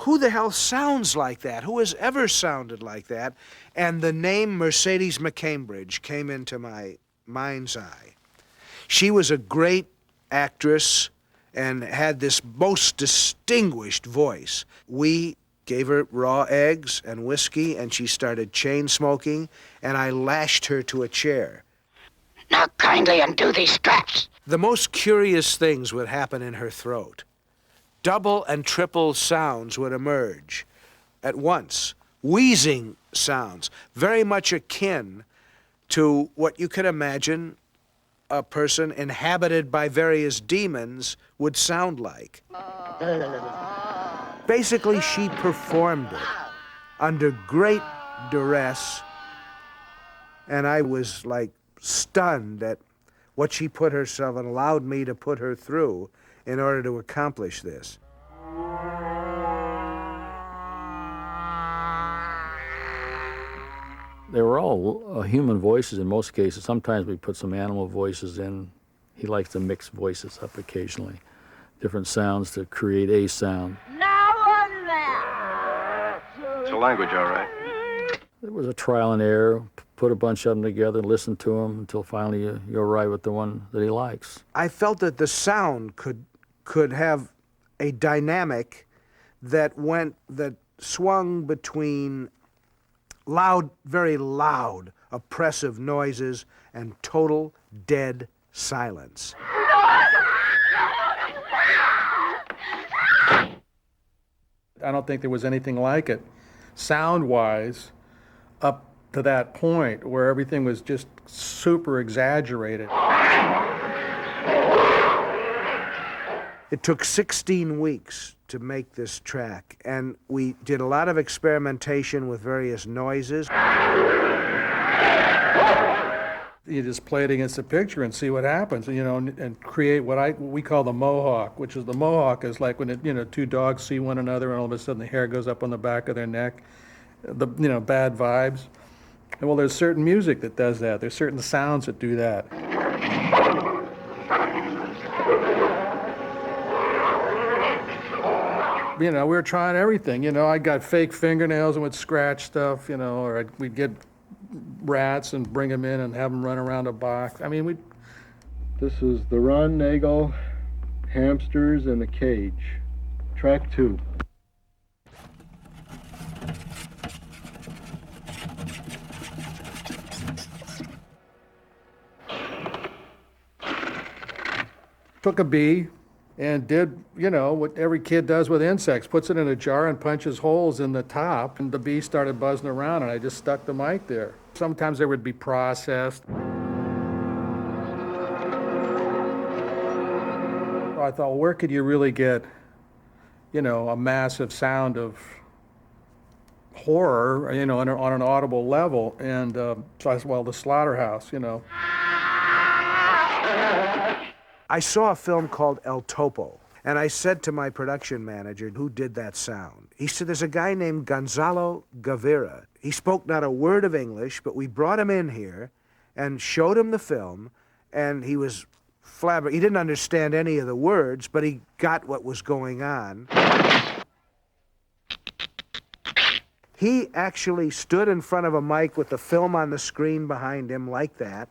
Who the hell sounds like that? Who has ever sounded like that? And the name Mercedes McCambridge came into my mind's eye. She was a great actress and had this most distinguished voice. We gave her raw eggs and whiskey, and she started chain smoking, and I lashed her to a chair. Now kindly undo these straps. The most curious things would happen in her throat. Double and triple sounds would emerge at once. Wheezing sounds, very much akin to what you could imagine a person inhabited by various demons would sound like. Basically, she performed it under great duress, and I was like stunned at what she put herself and allowed me to put her through in order to accomplish this. They were all human voices in most cases. Sometimes we put some animal voices in. He likes to mix voices up occasionally, different sounds to create a sound. No one there! Is the language all right? There was a trial and error, put a bunch of them together and listen to them until finally you arrive at the one that he likes. I felt that the sound could have a dynamic that swung between loud, very loud, oppressive noises and total dead silence. I don't think there was anything like it, sound-wise, up to that point where everything was just super exaggerated. It took 16 weeks to make this track, and we did a lot of experimentation with various noises. You just play it against the picture and see what happens, you know, and create what we call the mohawk, which is the mohawk is like when, two dogs see one another and all of a sudden the hair goes up on the back of their neck, bad vibes. And well, there's certain music that does that. There's certain sounds that do that. We were trying everything. I got fake fingernails and would scratch stuff, or we'd get rats and bring them in and have them run around a box. I mean, This is the Ron Nagel Hamsters in the Cage, track 2. Took a bee and did, what every kid does with insects, puts it in a jar and punches holes in the top, and the bee started buzzing around, and I just stuck the mic there. Sometimes they would be processed. I thought, well, where could you really get, a massive sound of horror, on an audible level? And so I said, well, the slaughterhouse, I saw a film called El Topo, and I said to my production manager, who did that sound? He said, there's a guy named Gonzalo Gavira. He spoke not a word of English, but we brought him in here and showed him the film, and he was flabbergasted. He didn't understand any of the words, but he got what was going on. He actually stood in front of a mic with the film on the screen behind him like that.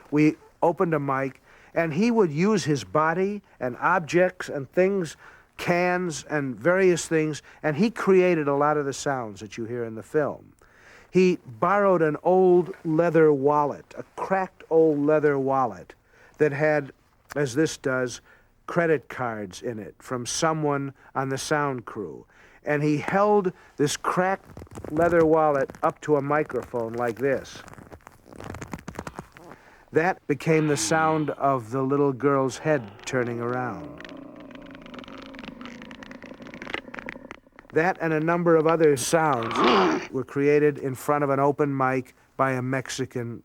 We opened a mic, and he would use his body and objects and things, cans and various things, and he created a lot of the sounds that you hear in the film. He borrowed an old leather wallet, a cracked old leather wallet that had, as this does, credit cards in it from someone on the sound crew. And he held this cracked leather wallet up to a microphone like this. That became the sound of the little girl's head turning around. That and a number of other sounds were created in front of an open mic by a Mexican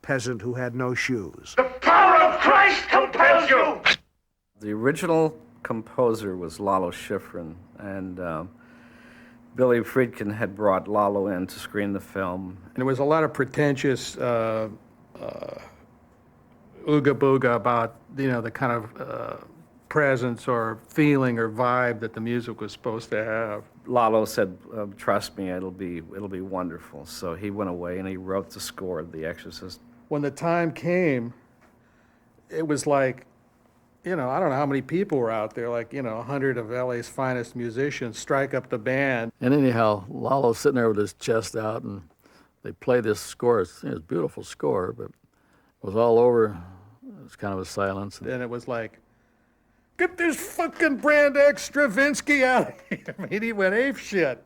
peasant who had no shoes. The power of Christ compels you! The original composer was Lalo Schifrin, and Billy Friedkin had brought Lalo in to screen the film. And there was a lot of pretentious ooga booga about, the kind of presence or feeling or vibe that the music was supposed to have. Lalo said, trust me, it'll be wonderful. So he went away and he wrote the score of The Exorcist. When the time came, it was like, I don't know how many people were out there, like, 100 of LA's finest musicians strike up the band. And anyhow, Lalo's sitting there with his chest out, and they play this score. It's a beautiful score, but it was all over. It was kind of a silence. And it was like, get this fucking Brand X Stravinsky out of here. I mean, he went ape shit.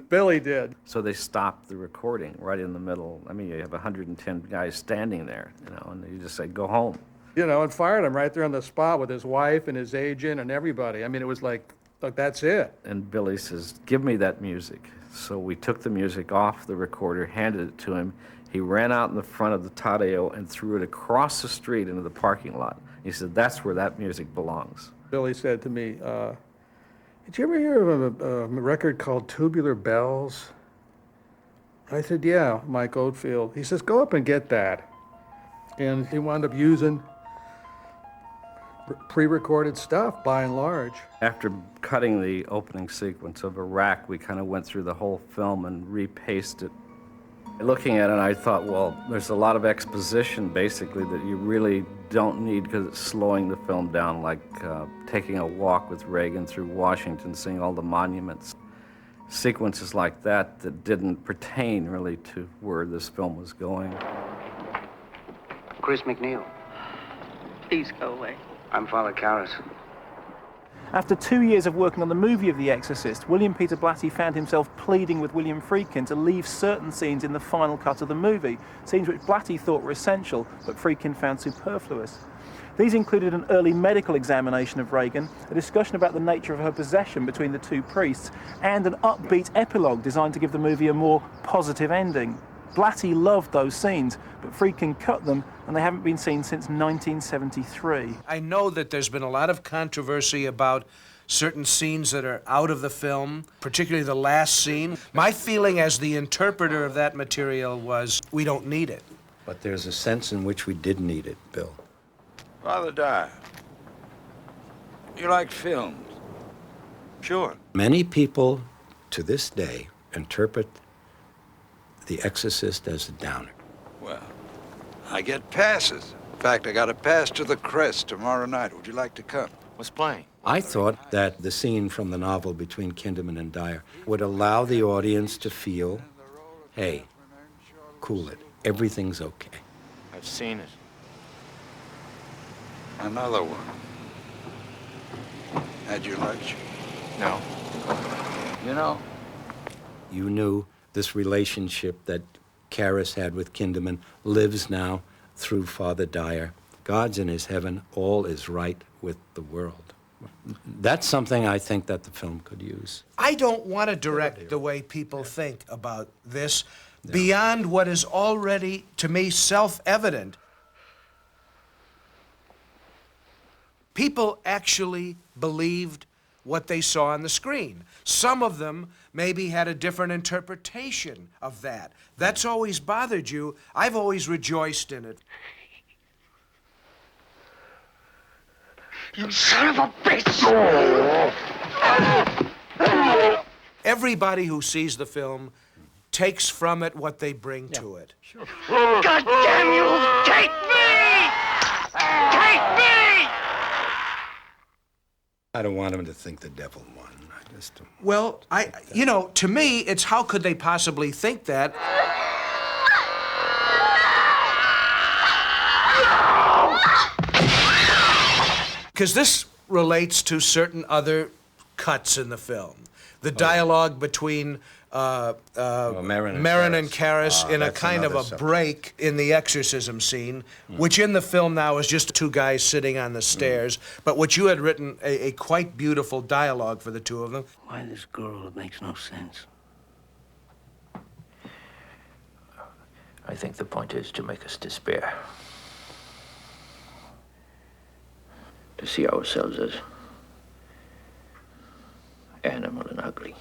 Billy did. So they stopped the recording right in the middle. I mean, you have 110 guys standing there, and you just say, go home. And fired him right there on the spot with his wife and his agent and everybody. I mean, it was like, that's it. And Billy says, give me that music. So we took the music off the recorder, handed it to him. He ran out in the front of the Tadeo and threw it across the street into the parking lot. He said, that's where that music belongs. Billy said to me, did you ever hear of a record called Tubular Bells? I said, yeah, Mike Oldfield. He says, go up and get that. And he wound up using pre-recorded stuff, by and large. After cutting the opening sequence of Iraq, we kind of went through the whole film and repaced it. Looking at it, I thought, well, there's a lot of exposition, basically, that you really don't need because it's slowing the film down, like taking a walk with Reagan through Washington, seeing all the monuments. Sequences like that that didn't pertain, really, to where this film was going. Chris McNeil. Please go away. I'm Father Karras. After 2 years of working on the movie of The Exorcist, William Peter Blatty found himself pleading with William Friedkin to leave certain scenes in the final cut of the movie, scenes which Blatty thought were essential, but Friedkin found superfluous. These included an early medical examination of Reagan, a discussion about the nature of her possession between the two priests, and an upbeat epilogue designed to give the movie a more positive ending. Blatty loved those scenes, but Friedkin cut them, and they haven't been seen since 1973. I know that there's been a lot of controversy about certain scenes that are out of the film, particularly the last scene. My feeling as the interpreter of that material was, we don't need it. But there's a sense in which we did need it, Bill. Father Dyer, you liked films? Sure. Many people, to this day, interpret The Exorcist as a downer. Well, I get passes. In fact, I got a pass to the Crest tomorrow night. Would you like to come? What's playing? I thought that the scene from the novel between Kinderman and Dyer would allow the audience to feel, hey, cool it, everything's okay. I've seen it. Another one. Had your lunch? No. You knew this relationship that Karras had with Kinderman lives now through Father Dyer. God's in his heaven, all is right with the world. That's something I think that the film could use. I don't want to direct the way people think about this beyond what is already, to me, self-evident. People actually believed what they saw on the screen. Some of them maybe had a different interpretation of that. That's always bothered you. I've always rejoiced in it. You son of a bitch! Everybody who sees the film takes from it what they bring to it. Sure. God damn you! Take me! Take me! I don't want him to think the devil won. I just don't. Well, to me, it's how could they possibly think that? Because this relates to certain other cuts in the film. The dialogue between Marin and Karras in a kind of a break in the exorcism scene, which in the film now is just two guys sitting on the stairs, but which you had written a quite beautiful dialogue for the two of them. Why this girl? It makes no sense. I think the point is to make us despair. To see ourselves as animal and ugly.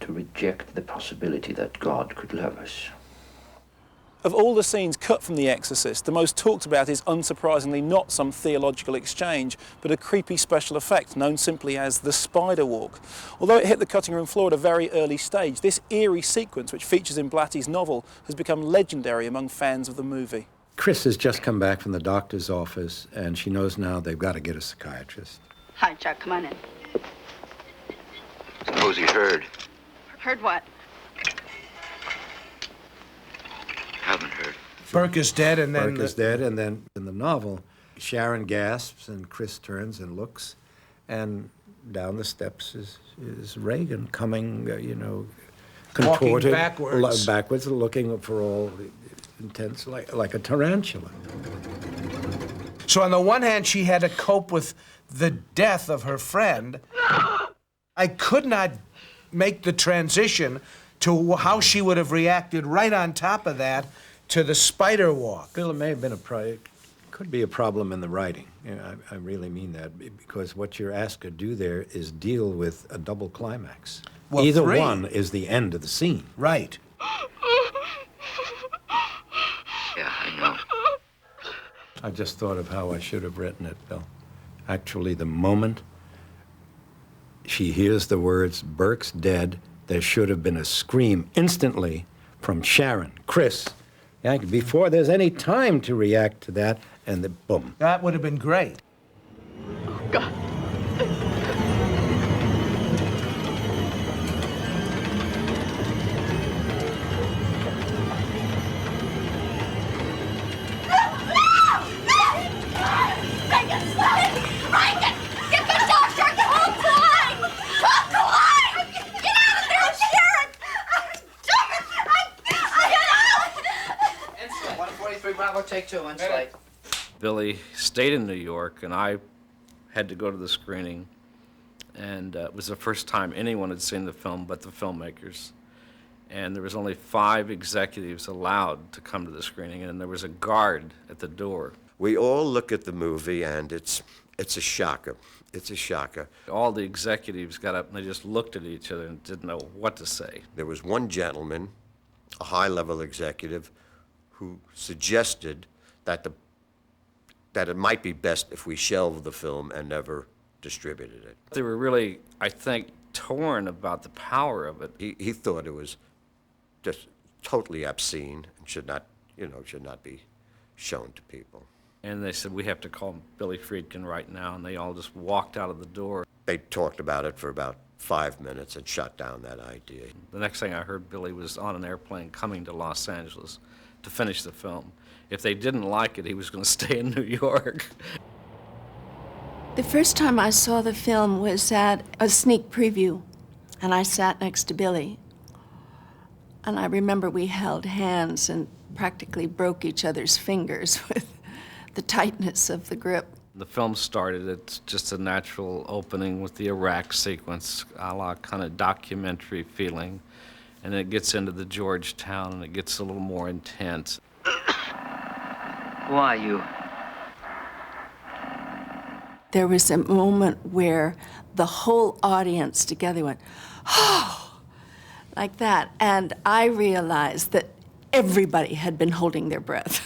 To reject the possibility that God could love us. Of all the scenes cut from The Exorcist, the most talked about is unsurprisingly not some theological exchange, but a creepy special effect known simply as the spider walk. Although it hit the cutting room floor at a very early stage, this eerie sequence, which features in Blatty's novel, has become legendary among fans of the movie. Chris has just come back from the doctor's office, and she knows now they've got to get a psychiatrist. Hi, Chuck. Come on in. Suppose he heard. Heard what? Haven't heard. Burke is dead, and then... Burke is dead, and then in the novel, Sharon gasps, and Chris turns and looks, and down the steps is Reagan coming, contorted. Walking backwards, looking for all intents, like a tarantula. So on the one hand, she had to cope with the death of her friend. I could not make the transition to how she would have reacted right on top of that to the spider walk. Bill, it may have been could be a problem in the writing. I really mean that, because what you're asked to do there is deal with a double climax. Well, Either three. one is the end of the scene. Right. Yeah, I know. I just thought of how I should have written it, Bill. Actually, the moment she hears the words, "Burke's dead," there should have been a scream instantly from Sharon, Chris, before there's any time to react to that, and then boom. That would have been great. Oh, God. Take two on slide. Billy stayed in New York, and I had to go to the screening. And it was the first time anyone had seen the film but the filmmakers. And there was only 5 executives allowed to come to the screening, and there was a guard at the door. We all look at the movie, and it's a shocker. It's a shocker. All the executives got up and they just looked at each other and didn't know what to say. There was one gentleman, a high-level executive, who suggested that it might be best if we shelved the film and never distributed it. They were really, I think, torn about the power of it. He thought it was just totally obscene and should not be shown to people. And they said, we have to call Billy Friedkin right now, and they all just walked out of the door. They talked about it for about 5 minutes and shut down that idea. The next thing I heard, Billy was on an airplane coming to Los Angeles to finish the film. If they didn't like it, he was going to stay in New York. The first time I saw the film was at a sneak preview, and I sat next to Billy. And I remember we held hands and practically broke each other's fingers with the tightness of the grip. The film started, it's just a natural opening with the Iraq sequence, a la kind of documentary feeling. And it gets into the Georgetown, and it gets a little more intense. Who are you? There was a moment where the whole audience together went, oh, like that. And I realized that everybody had been holding their breath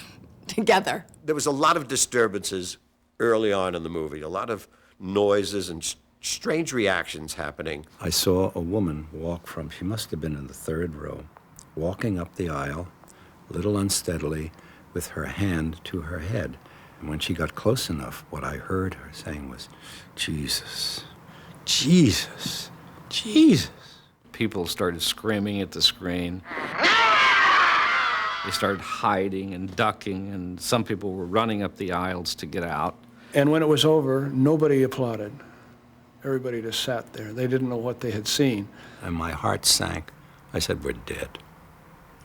together. There was a lot of disturbances early on in the movie, a lot of noises and strange reactions happening. I saw a woman walk from, she must have been in the 3rd row, walking up the aisle, a little unsteadily, with her hand to her head. And when she got close enough, what I heard her saying was, Jesus, Jesus, Jesus. People started screaming at the screen. They started hiding and ducking, and some people were running up the aisles to get out. And when it was over, nobody applauded. Everybody just sat there. They didn't know what they had seen. And my heart sank. I said, we're dead.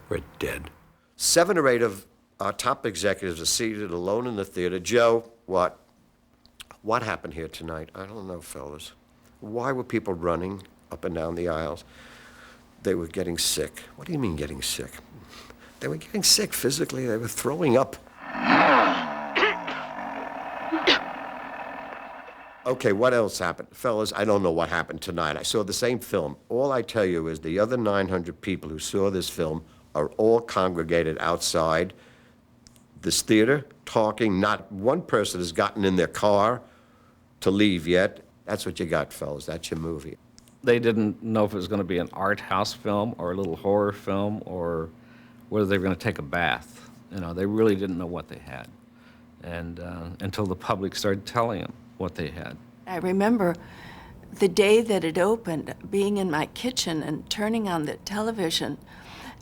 We're dead. 7 or 8 of our top executives are seated alone in the theater. Joe, what happened here tonight? I don't know, fellas. Why were people running up and down the aisles? They were getting sick. What do you mean getting sick? They were getting sick physically. They were throwing up. Okay, what else happened? Fellas, I don't know what happened tonight. I saw the same film. All I tell you is the other 900 people who saw this film are all congregated outside this theater, talking. Not one person has gotten in their car to leave yet. That's what you got, fellas. That's your movie. They didn't know if it was going to be an art house film or a little horror film or whether they were going to take a bath. You know, they really didn't know what they had. And until the public started telling them what they had. I remember the day that it opened, being in my kitchen and turning on the television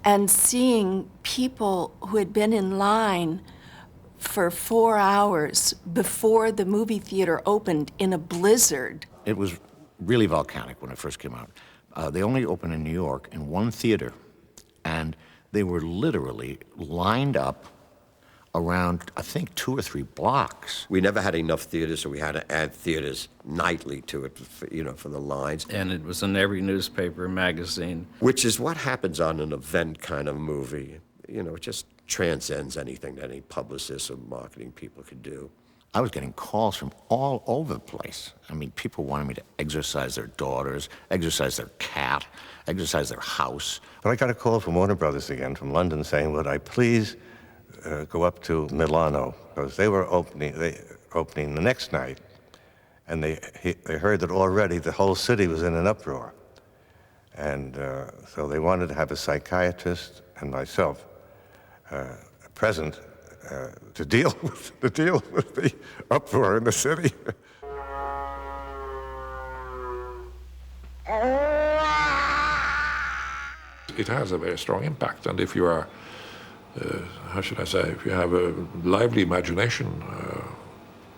and seeing people who had been in line for 4 hours before the movie theater opened in a blizzard. It was really volcanic when it first came out. They only opened in New York in 1 theater, and they were literally lined up around, I think, 2 or 3 blocks. We never had enough theaters, so we had to add theaters nightly to it, for the lines. And it was in every newspaper and magazine. Which is what happens on an event kind of movie. It just transcends anything that any publicist or marketing people could do. I was getting calls from all over the place. I mean, people wanted me to exorcise their daughters, exorcise their cat, exorcise their house. But I got a call from Warner Brothers again, from London, saying, would I please go up to Milano, because they were opening the next night, and they heard that already the whole city was in an uproar. And so they wanted to have a psychiatrist and myself present to deal with the uproar in the city. It has a very strong impact, and if you are, how should I say, if you have a lively imagination,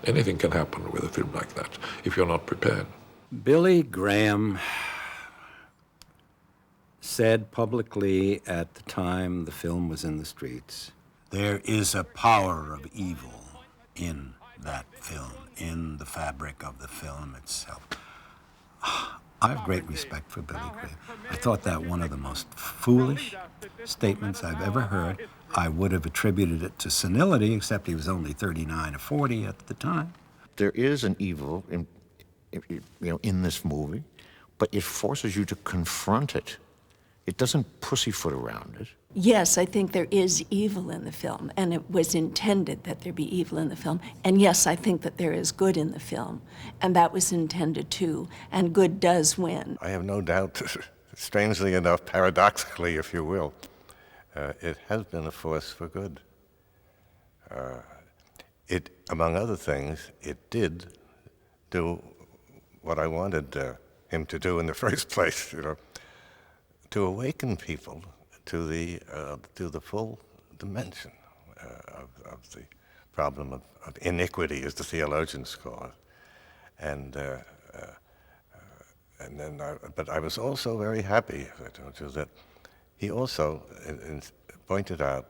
anything can happen with a film like that if you're not prepared. Billy Graham said publicly at the time the film was in the streets, there is a power of evil in that film, in the fabric of the film itself. I have great respect for Billy Graham. I thought that one of the most foolish statements I've ever heard. I would have attributed it to senility, except he was only 39 or 40 at the time. There is an evil in this movie, but it forces you to confront it. It doesn't pussyfoot around it. Yes, I think there is evil in the film, and it was intended that there be evil in the film. And yes, I think that there is good in the film, and that was intended too, and good does win. I have no doubt, strangely enough, paradoxically, if you will, it has been a force for good. It, among other things, it did do what I wanted him to do in the first place, to awaken people to the full dimension of the problem of iniquity, as the theologians call it. And then, but I was also very happy, as I told you, that he also pointed out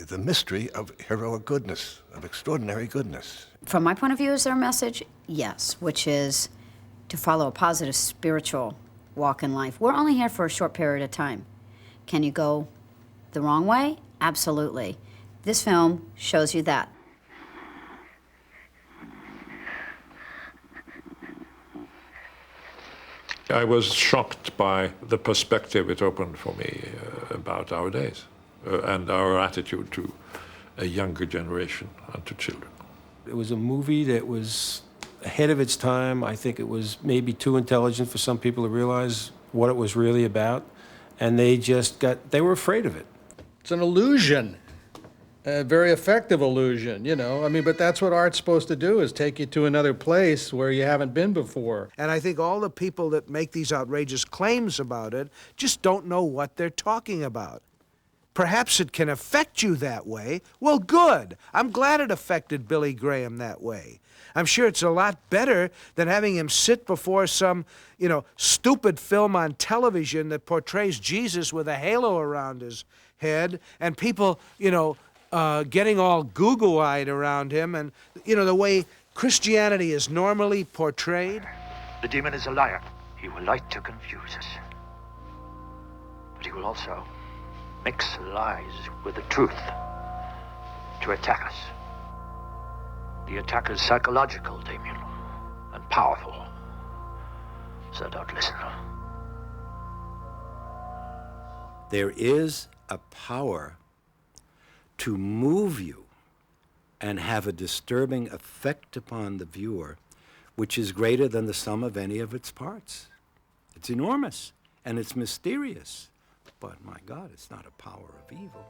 the mystery of heroic goodness, of extraordinary goodness. From my point of view, is there a message? Yes, which is to follow a positive spiritual walk in life. We're only here for a short period of time. Can you go the wrong way? Absolutely. This film shows you that. I was shocked by the perspective it opened for me about our days and our attitude to a younger generation and to children. It was a movie that was ahead of its time. I think it was maybe too intelligent for some people to realize what it was really about, and they were afraid of it. It's an illusion, a very effective illusion, but that's what art's supposed to do, is take you to another place where you haven't been before. And I think all the people that make these outrageous claims about it just don't know what they're talking about. Perhaps it can affect you that way. Well, good. I'm glad it affected Billy Graham that way. I'm sure it's a lot better than having him sit before some, stupid film on television that portrays Jesus with a halo around his head and people, getting all goo-goo-eyed around him and, the way Christianity is normally portrayed. The demon is a liar. He will like to confuse us. But he will also mix lies with the truth to attack us. The attack is psychological, Damien, and powerful. So don't listen. There is a power to move you and have a disturbing effect upon the viewer, which is greater than the sum of any of its parts. It's enormous, and it's mysterious. But my God, it's not a power of evil.